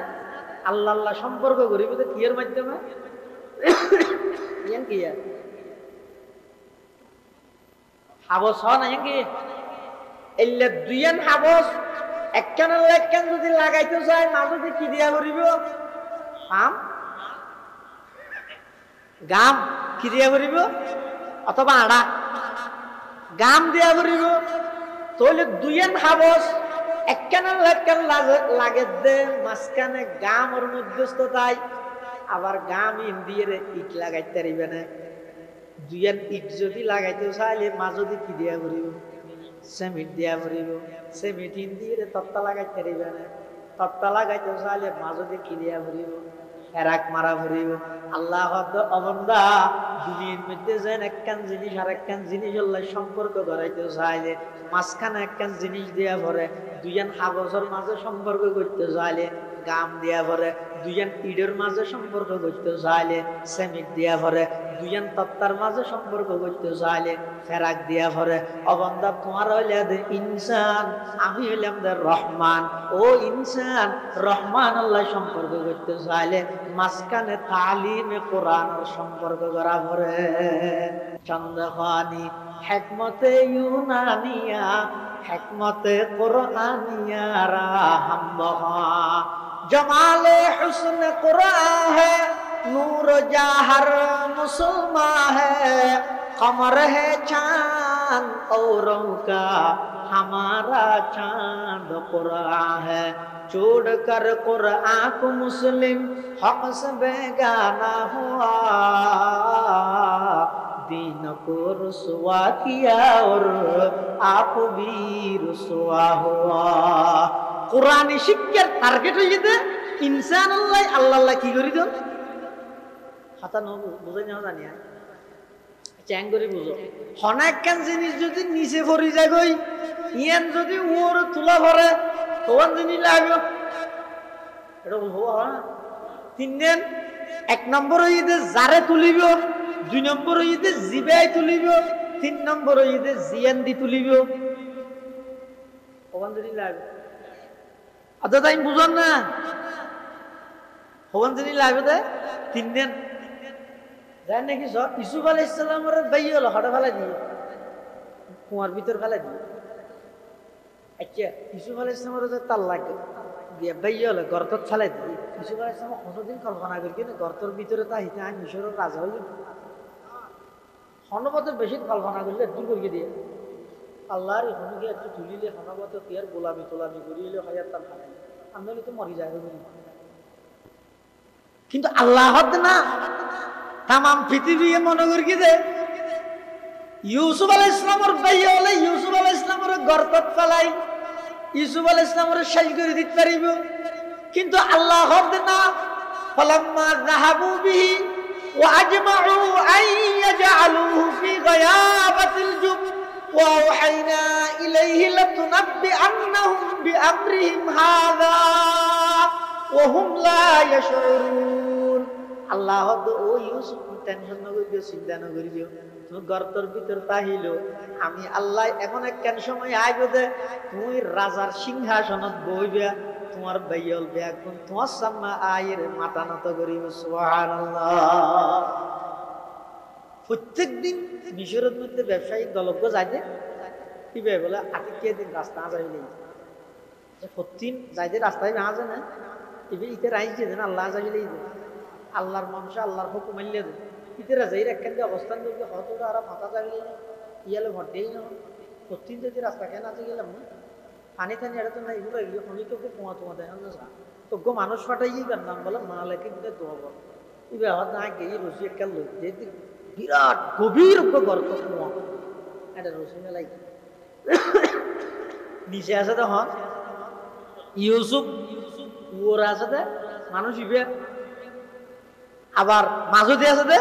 আল্লাহ সম্পর্ক করিব কিয়ের মাধ্যমে ইয়ান কি হাবস হয় না কি এলে দুইয়ান হাবস একখানের একখান যদি লাগাইতে চায় মাঝে কি দিয়া করিব আম গাম কি দিয়া করিব অথবা আড়া গাম দিয়া করিব তাহলে দুইয়ান হাবস একখানের একখান লাগে দে মাঝখানে গাম ওর মধ্যস্থতায় আবার গাম ইন দিয়ে ইট লাগাইতে পারিবে না দুইয়ান ইট যদি লাগাইতে চাইলে মাঝে কি দিয়া করিব সিমেন্ট দিয়া করিব সিমেন্ট ইন দিয়ে তত্তা লাগাইতে পারিবে না তত্তা লাগাইতে চাইলে মাঝে কি দিয়া করিব ফেরাক মারা ভরিব আল্লাহ অবন্দা দুনিয়ার মধ্যে যেন একখান জিনিস আর একখান জিনিস আল্লাহ সম্পর্ক করাইতে চাইলে মাঝখানে একখান জিনিস দিয়া ভরে দুইজন হাবসের মাঝে সম্পর্ক করতে চাইলে গাম দিয়া ভরে দুইজন ইটের মাঝে সম্পর্ক করতে চাইলে সিমেন্ট দিয়া ভরে দুইজন তত্তার মাঝে সম্পর্ক করতে চাইলে ফেরাক দিয়া ভরে অবন্দা তোমার হইলে ইনসান আমি হইলাম রহমান ও ইনসান রহমান আল্লাহ সম্পর্ক করতে চাইলে মাঝখানে তালিমে কোরআনের সম্পর্ক করা ভরে চন্দ্রখানি হেকমতে ইউনানিয়া হেকমতে কোরআনিয়া রাহমহা जमाले हुस्न कुरान है नूर जाहर मुसलमा है कमर है चांद औरों का हमारा चांद कुरान है छोड़ कर कुरान को मुस्लिम हक से बेगाना हुआ दीन को रुसवा किया और आप भी रुसवा हुआ কোরআনী শিক্ষার টার্গেট হয়ে যেতে ইনসান আল্লাহ কি করি দেন হাতা বুঝাই না জানি চ্যাং করে বুঝো হনাক্কান জিনিস যদি নিচে পড়ি যায় গই ইয়ান যদি ওর তুলা ভরে তখন জিনিস লাগবে এটা হওয়া হয় না তিন দিন এক নম্বর হইতে জারে তুলিব দুই নম্বর হইতে জিবাই তুলিব তিন নম্বর হইতে জিয়ান দি তুলিব তখন জিনিস লাগবে আচ্ছা তাই বুঝন না হবান যিনি লাগবে তিন দিন যাই নাকি সব ইসুফ আলাইহিস সালামের বাইয়ে হলো হঠাৎ ফেলা দিয়ে কুয়ার ভিতর ফেলা দিয়ে আচ্ছা ইসুফ আলাইহিস সালামের তার লাগে দিয়ে বাইয়ে হলো গর্তত ফেলা দিয়ে ইসুফ আলাইহিস সালাম কতদিন কল্পনা করি কিন্তু গর্তর ভিতরে তা হিতে আমি মিশরের রাজা হইল হনবত বেশি কল্পনা করলে দূর করিয়ে দিয়ে আল্লাহর এখনকে একটু তুলিলে হনবত কি আর গোলামি তোলামি করিলে হায়াত তার খানাই আমি তো মরি যাবে কিন্তু আল্লাহ না তামাম পৃথিবী মনে করি কি যে ইউসুফ আলাইহিস সালামের বাইয়ে হলে ইউসুফ আলাইহিস সালামের গর্তত ফেলাই ইউসুফ আলাইহিস সালামের শেষ করে দিতে পারিব কিন্তু আল্লাহ না ফালাম্মা যাহাবু বিহি ওয়া আজমাউ আন ইয়াজআলুহু ফি গায়াবাতিল জুব ওয়া আওহাইনা ইলাইহি লাতুনাব্বিআন্নাহুম বিআমরিহিম হাযা ওয়া হুম লা ইয়াশউরুন আল্লাহ ও ইউসুফ টেনশন না করিও চিন্তা না করিও তুমি গর্তর ভিতর তাহিল আমি আল্লাহ এমন একখান সময় আইব দে তুমি রাজার সিংহাসনত বইবে তোমার বাইয়ল বেগুন তোমার সামনে আয়ের মাথা নত করিব সুবহানাল্লাহ প্রত্যেকদিন মিশরের মধ্যে ব্যবসায়িক দলজ্ঞ যাইতে কি ভাই বলে আতিকে দিন রাস্তা যাইলে প্রতিদিন যাইতে রাস্তায় না যায় না এবার ইতে রাইছে দেন আল্লাহ যাইলে আল্লাহর মানুষ আল্লাহর হুকুম মানলে দেন ইতেরা যাই একখান অবস্থান করবে হয়তো আর মাথা যাইলে ইয়ালে ভর্তেই না প্রতিদিন যদি রাস্তা কেন আছে গেলাম না পানি টানি এটা তো না এগুলো এগুলো খনি তো কুয়া তোমার দেখা না তো গো মানুষ ফাটাই তার নাম বলে মা লেখে কিন্তু দোয়া বল এবার আমার না গিয়ে রসি একটা লোক যে বিরাট গভীর গর্ত কুয়া এটা রসি মেলাই নিচে আছে তখন ইউসুফ ওরা আছে মানুষ ইবে আবার মাঝুতে আছে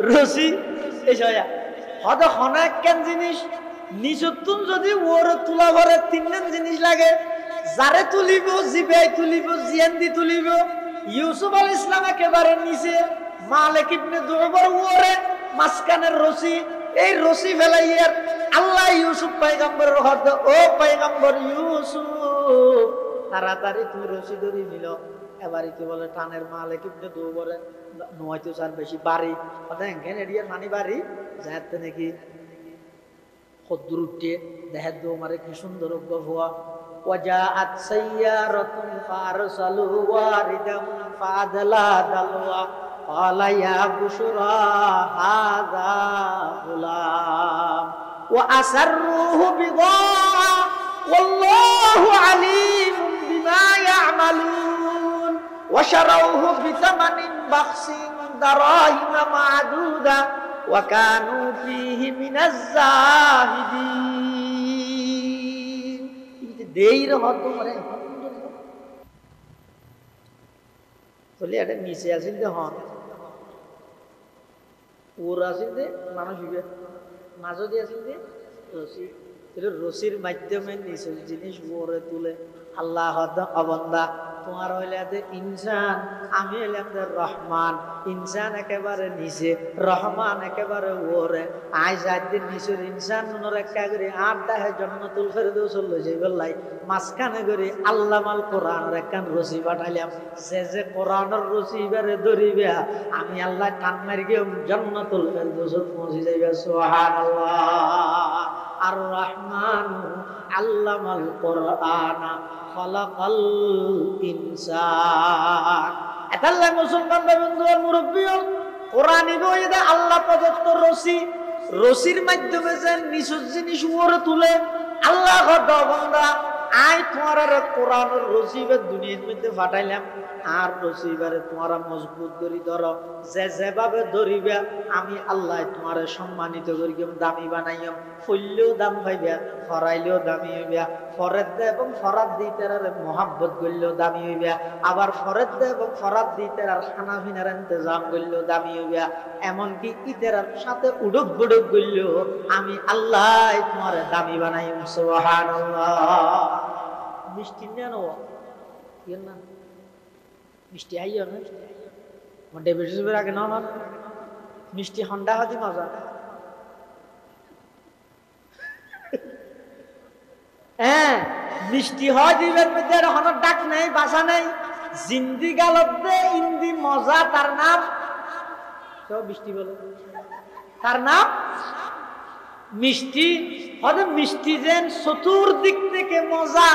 রসি এই হয়তো অনেক কেন জিনিস নিচতুন যদি ওর তুলা ভরে তিনজন জিনিস লাগে যারে তুলিব জিবাই তুলিব জিয়ান্দি তুলিব ইউসুফ আলাইহিস ইসলাম একেবারে নিচে মালিক ইবনে দুরবার ওরে মাসকানের রশি এই রশি ফেলাইয়ার আল্লাহ ইউসুফ পয়গম্বরের হদ ও পয়গম্বর ইউসুফ তাড়াতাড়ি তুই রশি ধরে নিল এবারে কি বলে টানের মালিক ইবনে দুরবারে নয়তো চার বেশি বাড়ি কথা এখানে এরিয়ার মানি বাড়ি যাতে নাকি খদ্দুর উঠে দেহের দো মারে কি সুন্দর গফুয়া ওয়াজাআত সাইয়ারাতুন ফারসালু ওয়ারিদাম ফাদলা দালওয়া ক্বালা ইয়া বুশরা হাযা গুলাম ওয়া আসররুহু বিদাআ ওয়াল্লাহু আলীমুম বিমা ইয়া'মালুন ওয়া শারাউহু বিথামানিন বাখসিন দারাহিমা মা'দুদা ওয়া কানু ফীহি মিনাজ যাহিদিন। দেইর হতো মরে বলে এটা মিশে আসিল যে হন ওর আসিল যে মানুষ মাঝে দিয়ে আসিল যে রশি, রশির মাধ্যমে নিচের জিনিস ওরে তুলে আল্লাহ অবন্দা তোমার হইলে ইনসান, আমি হইলাম রহমান। ইনসান একেবারে নিচে, রহমান একেবারে ওরে। আই যাদিন নিচের ইনসান একা করে আড্ডা হে জন্নতুল ফেরদৌস লইছে বললাই মাঝখানে করে আল্লামাল কোরআনের একখান রশি পাঠাইলাম। সে যে কোরআনের রশি এবারে ধরিবে আমি আল্লাহ টান মারি গিয়ে জন্নতুল ফেরদৌস পৌঁছে যাইবে। সুবহানাল্লাহ। আর রহমান আল্লামাল কোরআনা খলাকাল ইনসান। এতাল্লাহ মুসলমান বন্ধু আর মুরব্বী, কোরআনি বইতে আল্লাহ প্রদত্ত রশি, রশির মাধ্যমে যে নিচুর জিনিস উপরে তুলে আল্লাহ বান্দা আই তোমার কোরআনের রশিবে দুনিয়ার মধ্যে ফাটাইলাম। আর রশিবারে তোমারা মজবুত করি ধরো, যে যেভাবে ধরিবে আমি আল্লাহ তোমার সম্মানিত করি, দামি বানাইম। ফুললেও দাম পাইবা, ফরাইলেও দামি হইবা। ফরেদ দে এবং ফরাদ দিতে মহাব্বত করলেও দামি হইবা। আবার ফরেদ দে এবং ফরাদ দিতে আর খানা পিনার ইন্তজাম করলেও দামি হইবা। এমনকি ইতের সাথে উডুক বুডুক করলেও আমি আল্লাহ তোমার দামি বানাইম। সুবহানাল্লাহ। মিষ্টি নেন না, মিষ্টি আইও না ডেবিটিসের আগে না মিষ্টি হন্ডা হাতি মজা। হ্যাঁ, মিষ্টি হয় দিবের মধ্যে হনার ডাক নেই, বাসা নেই। জিন্দি গালতে ইন্দি মজা, তার নাম সব মিষ্টি বলে, তার নাম মিষ্টি। হয়তো মিষ্টি যেন চতুর্দিক থেকে মজা।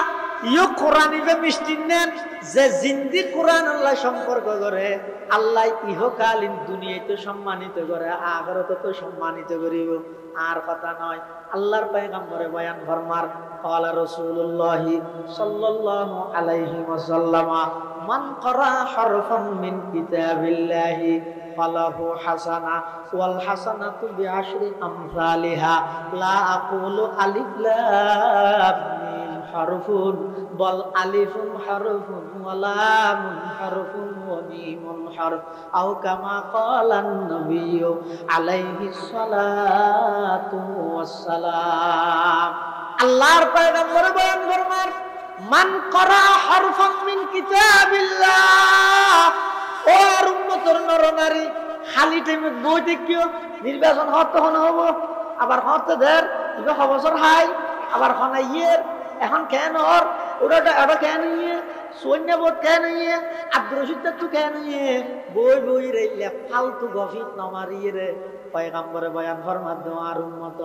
ইও কোরআনিবে মিষ্টি নেন যে জিন্দি কোরআন আল্লাহ সম্পর্ক করে, আল্লাহ ইহকালীন দুনিয়াতে সম্মানিত করে, আখিরাতে তো সম্মানিত করিব। আর কথা নয়, আল্লাহর পয়গম্বরে বয়ান ফরমার ক্বালা রাসূলুল্লাহ সাল্লাল্লাহু আলাইহি ওয়াসাল্লাম মান ক্বারা হারফান মিন কিতাবিল্লাহি ফালাহু হাসানা ওয়াল হাসানাতু বিআশরি আমসালিহা লা আকুলু আলিফ লাম মিম হারফুন বল আলিফুন হারফুন ওয়া লামুন হারফুন ওয়া মিমুন হারফ আও কামা ক্বালান নবিয়্যু আলাইহিস সালাতু ওয়াস সালাম। আল্লাহর পয়গম্বর বয়ান ফরমান মান ক্বারা হারফান মিন কিতাবিল্লাহ। ও আর উম্মতের নরনারী, খালি টাইমে বই দেখিও নির্বাচন হতে হব, আবার হতে দের 6 বছর হাই, আবার হনা ইয়ের এখন কেন ওর ওটা এটা কেন ইয়ে সৈন্য বোধ কেন ইয়ে আব্দুর রশিদ তো কেন ইয়ে বই বই রে ফালতু গফিত নমারিয়ে রে। পয়গম্বরে বয়ান ফরমার আর উম্মত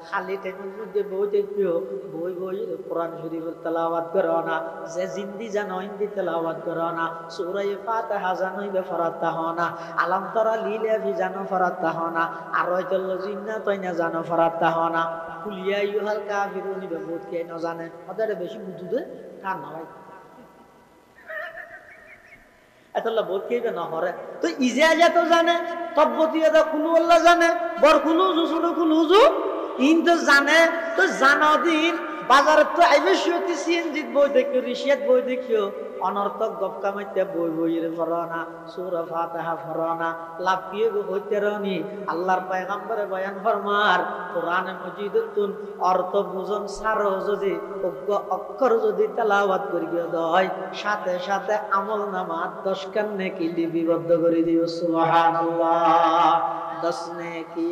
খালি টাইমের মধ্যে বই দেখিও, বই বই কোরআন শরীফের তেলাওয়াত করো না, যে জিন্দি জানো হিন্দি তেলাওয়াত করো না, সূরা ফাতিহা জানো ইবে ফরাত হও না, আলাম তারা লিলাফি জানো ফরাত হও না, আর আয়াতুল জিন্নাহ তয়না জানো ফরাত হও না, কুলিয়া আইয়ুহাল কাফিরুন ইবে বহুত কে না জানে, ওদের বেশি বুঝু দে কার না ভাই এতলা বহুত কে না হরে। তো ইজাজা তো জানে, তব্বতিয়া দা কুলু আল্লাহ জানে, বর কুলু জুসুলু কুলু জু ইন তো জানে। তো জানো দিন বাজারে তো আইবেশিয়তি সিএনজি বই দেখিও, রিশিয়াত বই দেখিও, অনর্থক গপ কামাইতে বই বইয়ের ফরানা, সূরা ফাতিহা ফরানা, লাভ কি হইতে রনি। আল্লাহর পয়গম্বরে বয়ান ফরমার কোরআনে মজিদতুন অর্থ বুঝন সারো যদি অক্ষর যদি তেলাওয়াত করিয়া দেয়, সাথে সাথে আমল নামা 10 খান নেকি লিপিবদ্ধ করে দিও। সুবহানাল্লাহ। 10 নেকি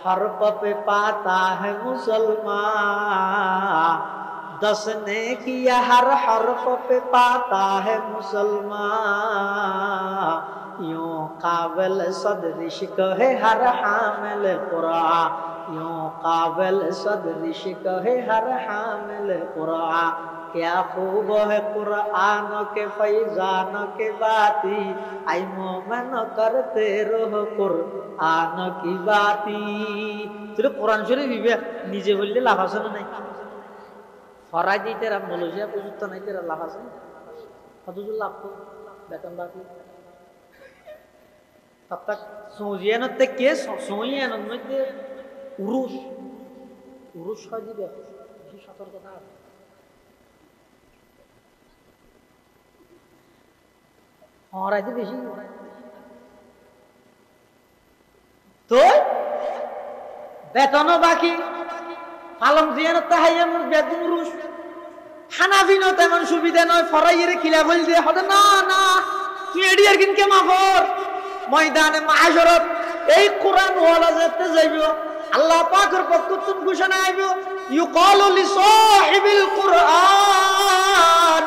हर पे पाता है मुसलमान, 10 ने किया हर हरफ पे पाता है मुसलमान, यूं काबिल सदर इश्क है हर हामिल कुरान, यूं काबिल सदर इश्क है हर हामिल कुरान। क्या खूब है कुरान के फैजान के बाती, आई मोमन करते रहो कुरान की बाती। तुझे कुरान शरीफ নিজে বললে লাভ আছে না নাই? ফরাই দিতে রাম বলেছে প্রযুক্ত নাই তেরা লাভ আছে কতজন লাভ করো বেতন বাকি তাক সৌজিয়ানতে কে সৌজিয়ানের মধ্যে উরুষ উরুষ হয় দিবে বেশি সতর্কতা আছে। ফরাইতে বেশি তো বেতনও বাকি পালং জিয়ানত হাইয়া বেতন উরুষ হানাফিনো তেমন সুবিধা নয় ফরাইয়ের খিলা বল দিয়ে হবে না না তুই এডিয়ার কিনকে মাফর ময়দানে মাহশরত এই কোরআন ওয়ালা যেতে যাইব আল্লাহ পাকের পক্ষ থেকে ঘোষণা আইব ইউকালু লিসাহিবিল কুরআন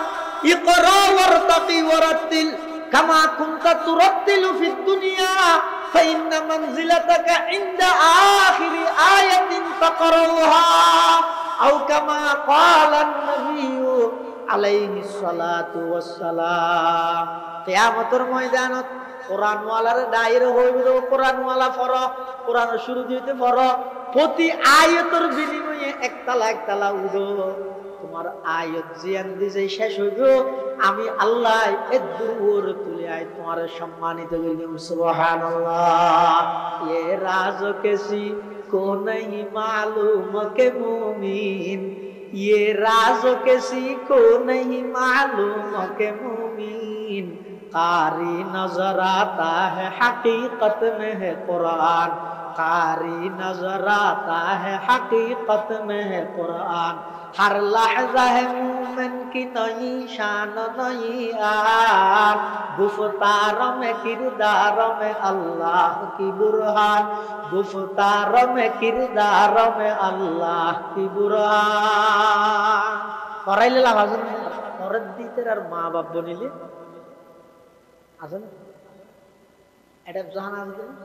ইকরা ওয়ারতাকি ওয়ারাতিল কামা কুনতা তুরাতিলু ফিদ দুনিয়া ফাইন্না মানজিলাতাকা ইনদা আখিরি আয়াতিন তাকরাউহা আও কামা ক্বালান নবিয়্যু আলাইহিস সালাতু ওয়াস সালাম। কিয়ামতের ময়দানত কোরআন ওয়ালার দায়রে হইবে কোরআন ওয়ালা পড়ো কোরআন শুরু দিতে পড়ো প্রতি আয়াতের বিনিময়ে একতলা উঠো তোমার আয়াত জিয়ান দিছে শেষ হইব আমি আল্লাহ এর দূর তুলে আই তোমার সম্মানিত করিম সুবহানাল্লাহ। ये राज किसी को नहीं मालूम के मुमीन, ये राज किसी को नहीं मालूम के मुमीन, कारी नजर आता है हकीकत में है कुरान, कारी नजर आता है हकीकत में है कुरान। हर लहजा है मोमिन की नई शान नई आन, गुफ्तार में किरदार में अल्लाह की बुरहान, गुफ्तार में किरदार में अल्लाह की बुरहान। পড়াইলে লাভ আছে না? পরের দিতে আর মা বাপ বনিলে আছে না? এটা জাহান আছে না?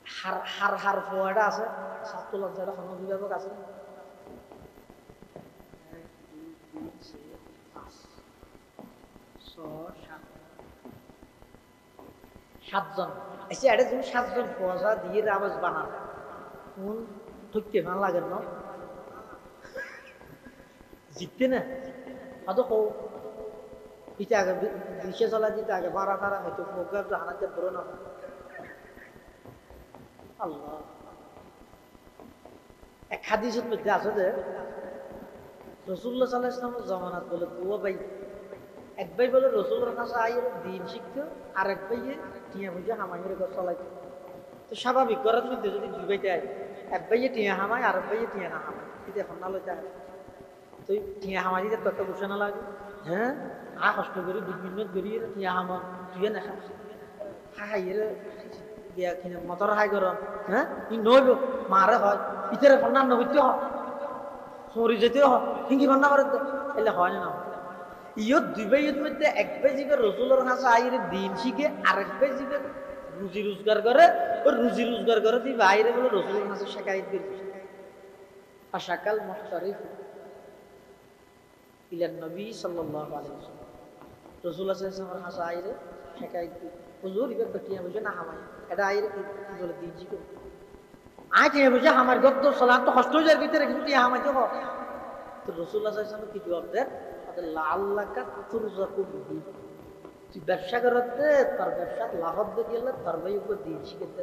হার হার হার ফোয়াটা আছে ছাত্র লজ্জাটা বিভাগ আছে সাতজন এসে এটা তুমি সাতজন পয়সা দিয়ে আওয়াজ বানান কোন ঠকতে ভালো লাগে না জিততে না আদৌ কো এটা আগে বিশেষ চলা দিতে আগে বাড়া তারা হয়তো প্রোগ্রাম হানাতে বড় না আল্লাহ। এক হাদিসের মধ্যে আছে যে রাসূলুল্লাহ সাল্লাল্লাহু আলাইহি ওয়াসাল্লামের জামানাত বলে দুয়া ভাই এক ভাই বলে রাসূলের কাছে আইয়ে দিন শিখতো আর এক ভাইয়ে টিয়া বুঝে হামাইয়ের ঘর চালাইতো। তো স্বাভাবিক ঘরের মধ্যে যদি দুই ভাইতে আয় এক ভাইয়ে টিয়া হামায় আর এক ভাইয়ে টিয়া না হামায় এটা এখন না লইতে হয় তো টিয়া হামাই দিতে কত বসে না লাগে হ্যাঁ আ কষ্ট করে 2 মিনিট বেরিয়ে টিয়া হামা তুই না হাইয়ের দিয়া কিনে মটর হাই কর হ্যাঁ ই নইব মারে হয় ইতারে ফন্না নবিতে হয় সরি যেতে হয় হিঙ্গি ফন্না মারে এলে হয় না ইয়ত দুই ভাইয়ের মধ্যে এক ভাই জিবে রাসূলের কাছে আইরে দিন শিখে আরেক ভাই জিবে রুজি রোজগার করে ওই রুজি রোজগার করে তুই বাইরে বলে রাসূলের কাছে শেখাই দিবি আশাকাল মুহতারিফ ইলা নবী সাল্লাল্লাহু আলাইহি ওয়াসাল্লাম রাসূলুল্লাহ সাল্লাল্লাহু আলাইহি ওয়াসাল্লামের কাছে আইরে শেখাই দিবি হুজুর ইবার কটিয়া বুঝে না হামায় এটা আইরে কি বলে দিজি কো আজ এ বুঝে আমার গদ্দ সালাত তো কষ্ট হয়ে যায় ভিতরে কিছু টিয়া হামাইতে হবে তো রাসূলুল্লাহ সাল্লাল্লাহু আলাইহি ওয়াসাল্লাম কি জবাব দেন লাআল্লাকা তুরযাকু বিহি তুই ব্যবসা করতে তার ব্যবসা লাভ দিয়ে গেলে তার ভাই উপর দিন শিখতে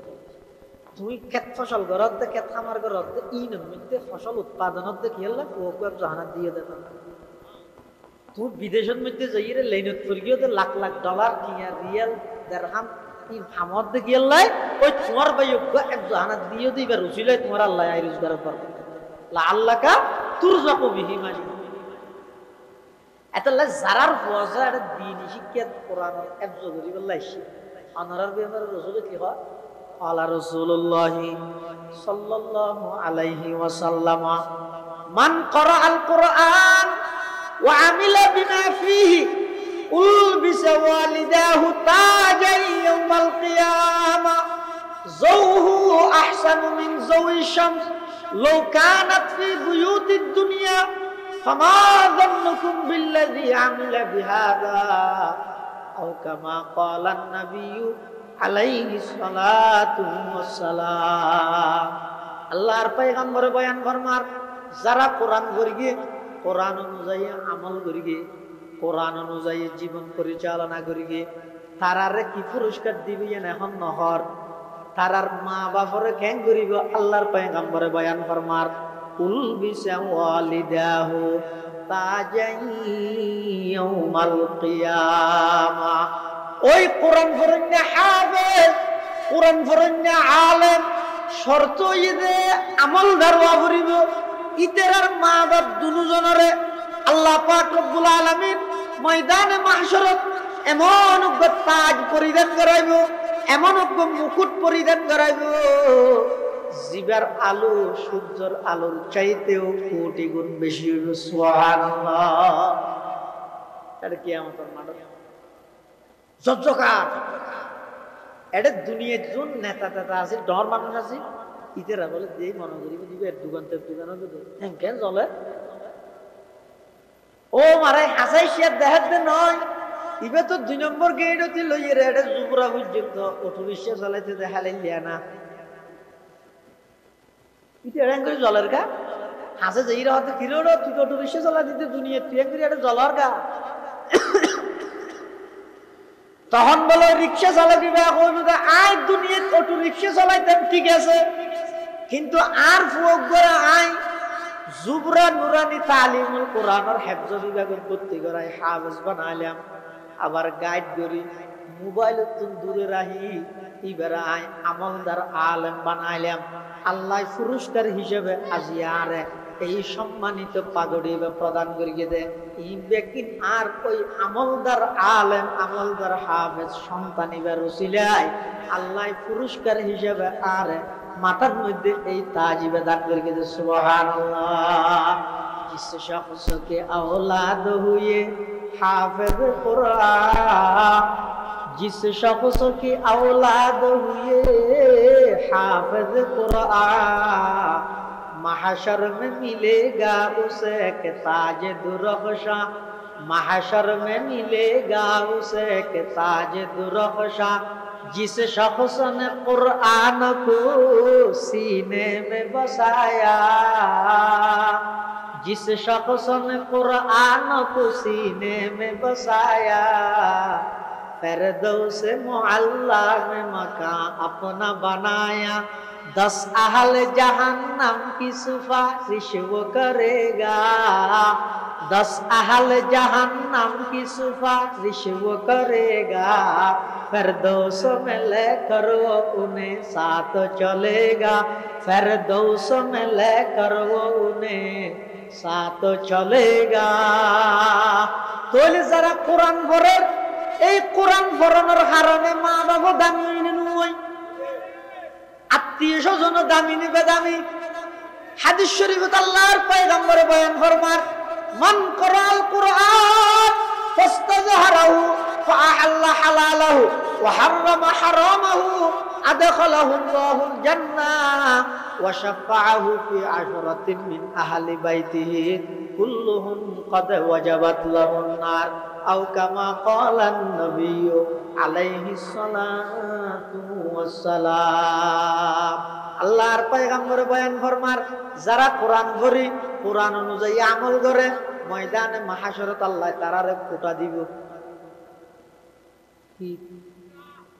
তুই ক্ষেত ফসল করতে ক্ষেত খামার করতে ইন মধ্যে ফসল উৎপাদনত গেলে ওকে জাহানাত দিয়ে দেবে তুই বিদেশের মধ্যে যাইরে লাইনত ফরগিও তো লাখ লাখ ডলার কিয়া রিয়াল দিরহাম ই হামদ গেলে ওই তোমার ভাই ওকে এক জাহানাত দিয়ে দিবা রসিলে তোমার আল্লাহ আই রোজগার করবে লাআল্লাকা তুরযাকু বিহি মানে এতলা জারার ফজা এটা দিন শিক্ষা কোরআন এবজ করি বললাইছি আনারার ব্যাপারে রাসূল কি হয় আলা রাসূলুল্লাহ সাল্লাল্লাহু আলাইহি ওয়াসাল্লাম মান ক্বারাআল কুরআন ওয়া আমিলা বিমা ফীহি উলবিসা ওয়ালিদাহু তাজান ইয়াউমাল কিয়ামা যাওহু আহসানু মিন যাওই শামস লাউ কানাত ফি বুয়ুতিদ দুনিয়া ফামা যান্নুকুম বিল্লাযী আমিলা বিহাযা আও কামা ক্বালান নাবিয়্যু আলাইহিস সালাতু ওয়াসসালাম। আল্লাহর পয়গম্বর বয়ান ফরমার, যারা কোরআন পড়িয়ে কোরআন অনুযায়ী আমল করিগে, কোরআন অনুযায়ী জীবন পরিচালনা করিগে, তারারে কি পুরস্কার দিবি এখন নহর, তারার মা বাপরে কেন করিব। আল্লাহর পয়গম্বরে বয়ান ফরমার, উলবিসা ওয়ালিদাহু তাজান ইয়াউমাল কিয়ামা। ওই কোরআন পড়ন্না হাফেজ, কোরআন পড়ন্না আলেম, শর্ত ইদে আমল ধারওয়া করিব। ইতেরার মা বাপ দুজনরে আল্লাহ পাক রব্বুল আলামিন ময়দানে মাহশরত এমন তাজ পরিধান করাইব, এমন মুকুট পরিধান করাইব, জিবার আলো সূর্যের আলোর চাইতেও কোটি গুণ বেশি হইব। সুবহানাল্লাহ। এটা কিয়ামতের মাঠ জজ্জকার। এটা দুনিয়ার জন নেতা টেতা আছে, ডর মানুষ আছে, ইতেরা বলে যে মনে করি দিবে দোকান কেন চলে ও মারে হাসাই শেয়ার দেখাতে নয়। ইবে তো 2 নম্বর গেট হতে লইয়ে রে এটা জুবরা পর্যন্ত অটো রিক্সা চালাইতে দেখালে লিয়া না। ইতে এরকম করে জলের গা হাসে যাই হতে কিরোড় তুই অটো রিক্সা চালাই দিতে দুনিয়া তুই করে এটা জলের গা। তখন বলো রিক্সা চালাবি আয় দুনিয়ার অটো রিক্সা চালাইতেন ঠিক আছে, কিন্তু আর ফুয়ক করে আয় জুবরা নুরানি তালিমুল কোরআনের হেফজ বিভাগের ভর্তি করাই হাফেজ বানাইলাম, আবার গাইড করি মোবাইল দূরে রাহি এবার আয় আমলদার আলেম বানাইলাম। আল্লাহ পুরস্কার হিসেবে আজি আরে এই সম্মানিত পাগড়ি প্রদান করিয়ে দে। এই ব্যক্তি আর ওই আমলদার আলেম আমলদার হাফেজ সন্তান এবার রসিলায় আল্লাহ পুরস্কার হিসেবে আর মাথার মধ্যে এই তাজিবে দান করিয়ে দে। সুবহানাল্লাহ। जिस शख्स के औलाद हुए हाफिज कुरान, जिस शख्स की औलाद हुए हाफिज कुरान, महशर में मिलेगा उसे एक ताज दुरख्शा, महशर में मिलेगा उसे एक ताज दुरख्शा, जिस शख्स ने कुरान को सीने में बसाया, जिस शख्स ने कुरान को सीने में बसाया, फिरदौस मुअल्ला में मकान अपना बनाया, 10 अहल जहन्नम की सिफारिश वो करेगा, 10 अहल जहन्नम की सिफारिश वो करेगा, फिरदौस में लेकर वो उन्हें साथ चलेगा, फिरदौस में लेकर वो उन्हें साथ चलेगा। তোলে যারা কোরআন পড়ে এই কোরআন পড়ানোর কারণে মা বাবা দামি নয়, আত্মীয় স্বজন দামি নিবে দামি। হাদিস শরীফে আল্লাহর পয়গম্বর বয়ান ফরমান, মান করাল কুরআন ফাস্তাজহারাহু ফাআল্লা হালালাহু ওয়া হাররামা হারামাহু আদখালাহু আল্লাহুল জান্নাহ ওয়া শাফাআহু ফি আশরাতিন মিন আহলি বাইতিহি কুল্লুহুম ক্বাদ ওয়াজাবাত লাহুন নার আও কামা ক্বালান নাবিয়্যু আলাইহিস সালাতু ওয়াসসালাম। আল্লাহর পয়গম্বর বয়ান ফরমার, যারা কোরআন পড়ে কোরআন অনুযায়ী আমল করে ময়দানে মাহশরত আল্লাহ তারারে কোটা দিব। কি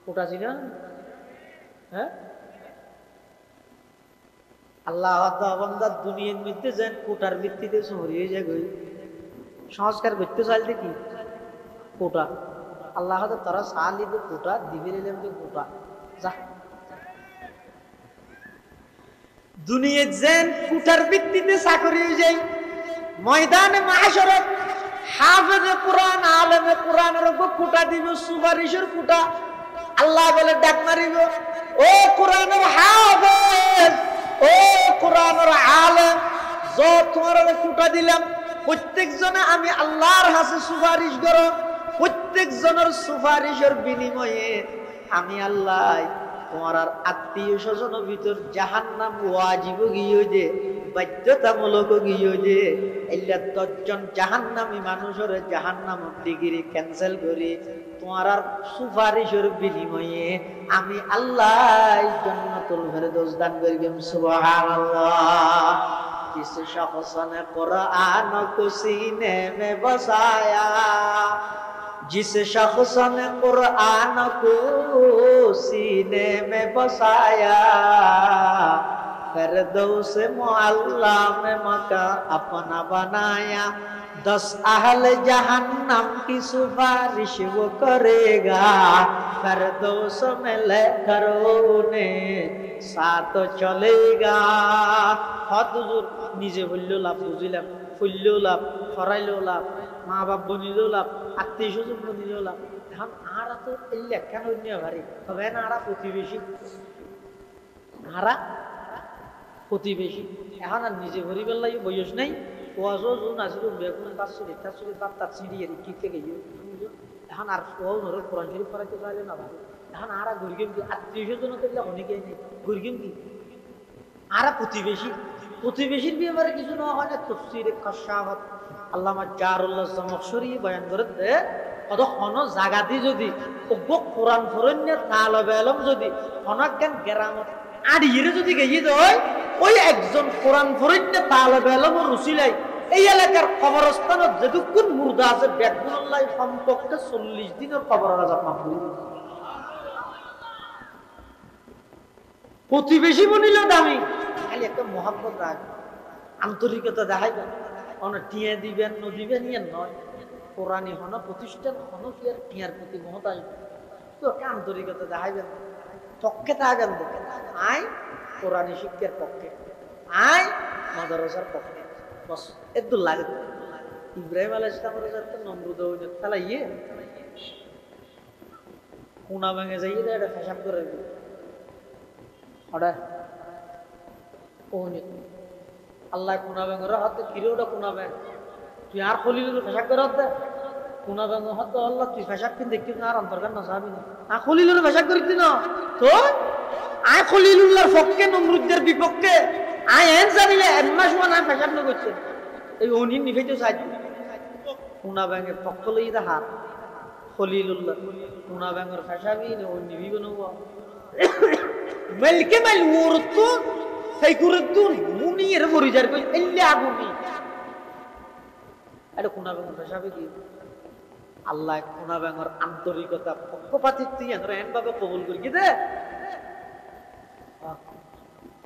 কোটা ছিল? হ্যাঁ, আল্লাহ বান্দা দুনিয়ার মধ্যে যেন কোটার ভিত্তিতে সরিয়ে যায় গই সংস্কার করতে চাইলে কি কোটা আল্লাহ তারা সালি কোটা দিবে কোটা যা দুনিয়া যেন কোটার ভিত্তিতে চাকরি হয়ে যায় ময়দানে মাহশরত হাফেজে কোরআন আলেমে কোরআনের কোটা দিব, সুপারিশের কোটা। আল্লাহ বলে ডাক মারিব, ও কোরআনের হাফেজ, ও কোরআনের আলেম, যত তোমার কোটা দিলাম প্রত্যেক জনে আমি আল্লাহর কাছে সুপারিশ করো, প্রত্যেকজনের সুপারিশের বিনিময়ে আমি আল্লাহ তোমার আর আত্মীয় স্বজনের ভিতর জাহান্নাম ওয়াজিব গিয়ে দে, বাধ্যতামূলক গিয়ে দে, এল্লা 10 জন জাহান্নামী মানুষের জাহান্নাম ডিগ্রি ক্যান্সেল করে তোমার আর সুপারিশের বিনিময়ে আমি আল্লাহ জান্নাতুল ফেরদৌস দান করিবেন। সুবহানাল্লাহ। जिस शख्स ने कुरान को सीने में बसाया, जिस शख्स ने कुरान को सीने में बसाया, फिरदौस मुअल्ला में मका अपना बनाया, 10 अहल जहन्नम की सिफारिश वो करेगा, फिरदौस में लेकर उन्हें साथ चलेगा। হযুর নিজে বললেও লাভ, বুঝিলাম ফুললেও লাভ, ফরাইলেও লাভ, মা বাপ বনিলেও লাভ, আত্মীয় স্বজন বনিলেও লাভ। এখন আরা তো এই লেখা নন্য ভারী তবে না, আরা প্রতিবেশী, আরা প্রতিবেশী। এখন আর নিজে ভরিবার লাগে বয়স নাই, ওয়াজও জোন আসিল বেগুন তার শরীর তার শরীর তার তার ছিঁড়ি এর কি থেকে এখন আর ও নর কোরআন শরীফ পড়াইতে চাইলে না ভালো। এখন আরা গরিগেম কি আত্মীয় স্বজন তো অনেকেই নেই, গরিগেম কি আরা প্রতিবেশী। প্রতিবেশীর ব্যাপারে কিছু না হয় না, তাফসীরে কাশাফাত আল্লামা জারুল্লাহ জামশরি বয়ান করে দে, কত কোন জায়গাতে যদি কোরআন ফরন্য তালেবে ইলম যদি অনাজ্ঞান গ্রামত আড়িয়ে যদি গিয়ে দেয়, ওই একজন কোরআন ফরন্য তালেবে ইলম রুসিলাই এই এলাকার কবরস্থানত যেটুকুন মুর্দা আছে বেগুনুল্লাহ সম্পর্কে 40 দিনের কবরের আযাব মাফ করে দিবে। প্রতিবেশী বনিল দামি, খালি একটা মহব্বত রাখবেন, আন্তরিকতা দেখাইবেন, অনেক টিয়া দিবেন ন দিবেন ইয়ে নয়। কোরআনি হন প্রতিষ্ঠান হন কি আর টিয়ার প্রতি মহতাজ তো আন্তরিকতা দেখাইবেন, পক্ষে থাকবেন। দেখেন আই কোরআনি শিক্ষার পক্ষে, আই মাদ্রাসার পক্ষে, বস এদুল লাগে। ইব্রাহিম আলাইহিস সালামের যাতে নমরুদ ফেলাইয়ে কোনা ভেঙে যাইয়ে এটা ফেসাব করে আল্লাহ কোনা ব্যাঙের হাতে কিরোটা কোনা ব্যাং তুই আর খলিলুর ফেসাক করে হতে কোনা ব্যাঙ হতো আল্লাহ তুই ফেসাক কিন দেখি না আর অন্তর্গান না যাবি না না খলিলুর ফেসাক করিতি না তো আয় খলিলুল্লাহর পক্ষে নমরুদের বিপক্ষে আয় এন জানিলে এক মাস না ফেসাক না করছে এই অনিন নিফেতে চাই কোনা ব্যাঙের পক্ষ লই দা হাত খলিলুল্লাহ কোনা ব্যাঙের ফেসাবি না ও নিবিব না মেলকে মেল ওরতো সেই করতো মুনি এর পরিজার কই এল্লে আগুনি এটা কোনা ব্যাঙের ফেসাবে কি আল্লাহ কোনা ব্যাঙের আন্তরিকতা পক্ষপাতিত্ব আমরা এন ভাবে কবুল করি কি দে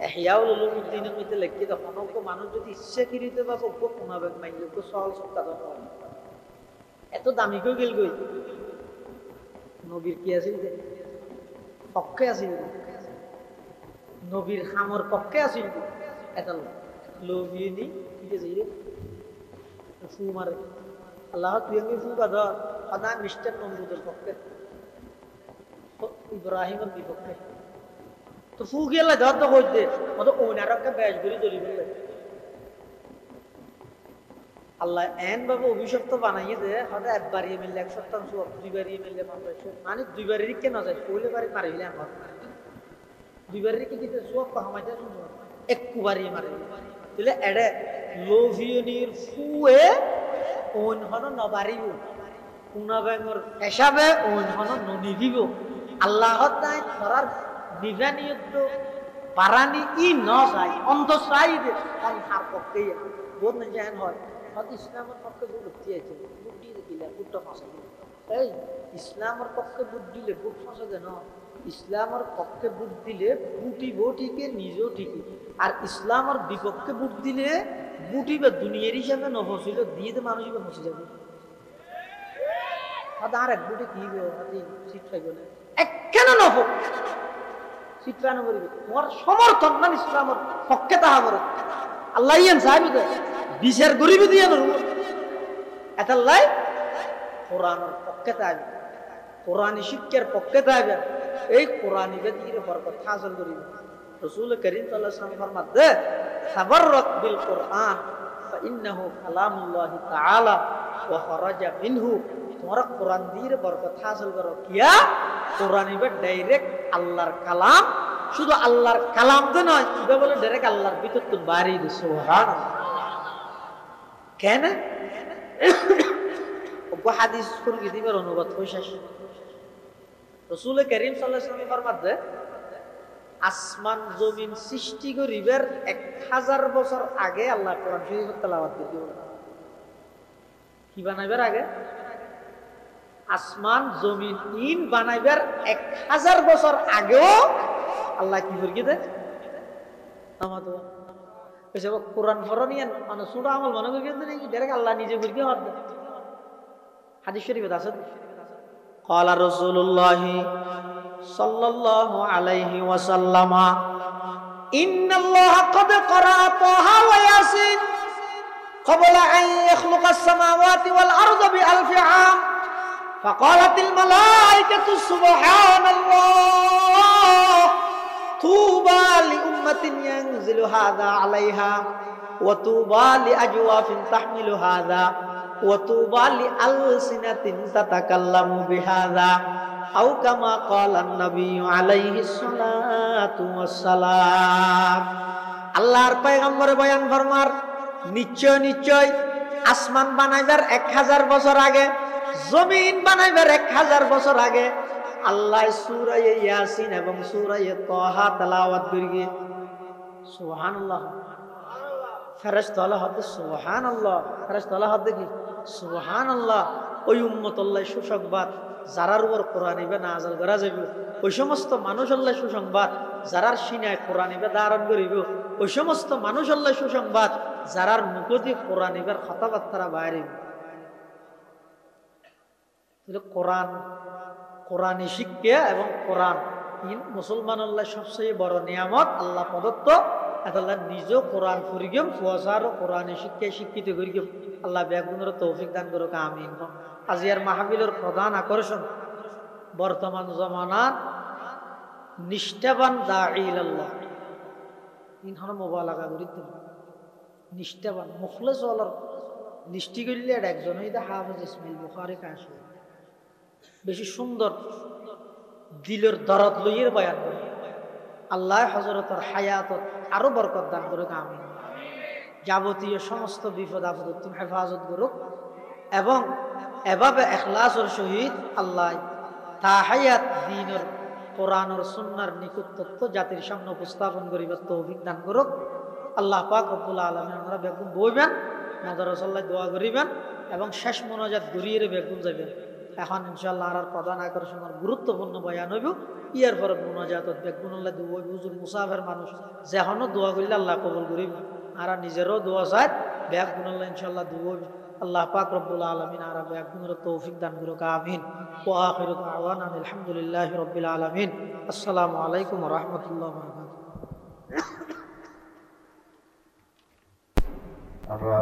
ইহয়াউল উলুমুদ্দিনের মধ্যে লেখি তখন মানুষ যদি ইচ্ছাকৃত ভাবে কোনা ব্যাঙ মাইলে তো সহজ কথা হয় এত দামি কই গেল কই নবীর কি আছে পক্ষে আছিল নবীর খামর পক্ষে আছিল এটা লোভিয়ে নি ঠিক আছে রে ফু মারে আল্লাহ তুই আমি ফু বাধা সদা মিস্টার নমরুদের পক্ষে ইব্রাহিমের বিপক্ষে তো ফু গেলে ধর তো হইতে মতো ওনারকে বেশ করে দলি বললে আল্লাহ এন ভাবে অভিশপ্ত বানাইয়ে দে হয়তো একবারই মিললে 1 দুইবারই মিললে মানে দুইবারেরই কেন যায় পহলে বাড়ি মারি হইলে আমার দুইবারেরই কি দিতে সব কমাইতে একবারই মারে তাহলে এডে লোভিয়নির ফুয়ে ওন হন নবারিব কোনা ব্যাঙর হিসাবে ওন হন ননিবিব আল্লাহ তাই ধরার নিভানিয়ত পারানি ই ন যায় অন্তঃসাই দে হার পক্ষে বোধ না যেন হয় ইসলামের পক্ষে বুদ্ধি আছে বুদ্ধি দিলে বুটটা ফাঁসা দিলে এই ইসলামের পক্ষে বুট দিলে বুট ফাঁসা দেন ইসলামের পক্ষে বুট দিলে বুটিব ঠিকই নিজেও ঠিকই আর ইসলামের বিপক্ষে বুট দিলে বুটিবে দুনিয়ার হিসাবে নফসিল দিয়ে তো মানুষ ফসে যাবে আর এক বুটে কি সিট পাইব না এক কেন নফ সিট পানো করিবে তোমার সমর্থন না ইসলামের পক্ষে তাহা করে আল্লাহ ইয়ান সাহেব বিচার গরিব দিয়ে এটাই কোরআনের পক্ষে থাকবে কোরআনী শিক্ষার পক্ষে থাকবে এই কোরআনী বেদির বরকত হাসিল করিবে রাসূল করিম সাল্লাল্লাহু আলাইহি ওয়াসাল্লাম ফরমাতে তাবাররাক বিল কোরআন ফাইন্নাহু কালামুল্লাহি তাআলা ওয়া খারাজা মিনহু, তোমরা কোরআন দিয়ে বরকত হাসিল করো। কিয়া কোরআন এবার ডাইরেক্ট আল্লাহর কালাম, শুধু আল্লাহর কালাম তো নয়, এটা বলে ডাইরেক্ট আল্লাহর ভিতর তো বাড়ি দিছে। সুবহানাল্লাহ। কেন হাদিস ফুরকি দিবার অনুবাদ হইছে রাসূল কারীম সাল্লাল্লাহু আলাইহি ওয়াসাল্লাম ফরমাতে, আসমান জমিন সৃষ্টি করিবার 1000 বছর আগে আল্লাহ কোরআন শরীফ তেলাওয়াত দিতে। কি বানাইবার আগে? আসমান জমিন ইন বানাইবার 1000 বছর আগেও আল্লাহ কি করে দেয় আমাদের এসব কোরআন ফরনিয়ান মানে ছোট আমল মনে করি নাকি ডাইরেক্ট আল্লাহ নিজে করে হদ দেয়। হাদিস শরীফে আছে قال رسول الله صلى الله عليه وسلم إن الله قد قرأ طه وياسين قبل أن يخلق السماوات والأرض ب1000 عام فقالت الملائكة سبحان الله طوبى لأمة ينزل هذا عليها وطوبى لأجواف تحمل هذا وطوبى لألسنة تتكلم بهذا أو كما قال النبي عليه الصلاة والسلام। আল্লাহর পয়গম্বর বয়ান ফরমার, নিশ্চয় নিশ্চয় আসমান বানাইবার 1000 বছর আগে, জমিন বানাইবার 1000 বছর আগে আল্লাহ সূরা ইয়াসিন এবং সূরা তাহা তেলাওয়াত করিয়ে। সুবহানাল্লাহ। ফেরেশতা হলো হাতে সুবহানাল্লাহ, ফেরেশতা হলো হাতে কি সুবহানাল্লাহ। ওই উম্মত আল্লাহ সুসংবাদ যারার উপর কোরআন ইবে নাযিল করা যাবে, ওই সমস্ত মানুষ আল্লাহ সুসংবাদ যারার সিনায় কোরআন ইবে ধারণ করিব, ওই সমস্ত মানুষ আল্লাহ সুসংবাদ যারার মুখে কোরআন ইবের কথাবার্তা বাইরে। কোরআন, কোরআনী শিক্ষা এবং কোরআন মুসলমান আল্লাহ সবচেয়ে বড় নিয়ামত আল্লাহ প্রদত্ত। আল্লাহ নিজেও কোরআন পড়িগম, ফুয়াশার কোরআনী শিক্ষায় শিক্ষিত করিগম। আল্লাহ ব্যাগুনের তৌফিক দান করুক, আমিন। আজিয়ার মাহফিলের প্রধান আকর্ষণ বর্তমান জমানার নিষ্ঠাবান দাঈ ইলাল্লাহ, ইনহন মুবালাগা করিতে নিষ্ঠাবান মুখলেস হলার নিষ্ঠি করলে একজন হইতে হাফেজ ইসমাইল বুখারী কাশি বেশি সুন্দর দিলের দরদ লইয়ের বয়ান করে। আল্লাহ হযরতের হায়াতত আরো বরকত দান করুক, আমিন। যাবতীয় সমস্ত বিপদ আপদ তুমি হেফাজত করুক এবং এভাবে ইখলাসের সহিত আল্লাহ তা হায়াত দ্বীনের কোরআনের সুন্নাহর নিখুঁত তত্ত্ব জাতির সামনে উপস্থাপন করিবার তৌফিক দান করুক। আল্লাহ পাক রব্বুল আলামিন আমরা বেগুন বইবেন, মাদ্রাসাল্লাহ দোয়া করিবেন এবং শেষ মোনাজাত ঘুরিয়ে বেগুন যাবেন। এখন ইনশাআল্লাহ আর প্রধান আকর্ষণের গুরুত্বপূর্ণ বয়ান হইব। ইয়ার পরে মোনাজাতত বেগুনুল্লাহ দোয়া হুজুর মুসাফির মানুষ যেখনো দোয়া করলে আল্লাহ কবুল করিব, আর নিজেরও দোয়া চায় বেগুনুল্লাহ ইনশাআল্লাহ দোয়া। আল্লাহ পাক রব্বুল আলামিন আর বেগুনের তৌফিক দান করুক, আমিন। ওয়া আখিরু দাওয়ানা আলহামদুলিল্লাহি রাব্বিল আলামিন। আসসালামু আলাইকুম ওয়া রাহমাতুল্লাহি ওয়া বারাকাতুহু। আমরা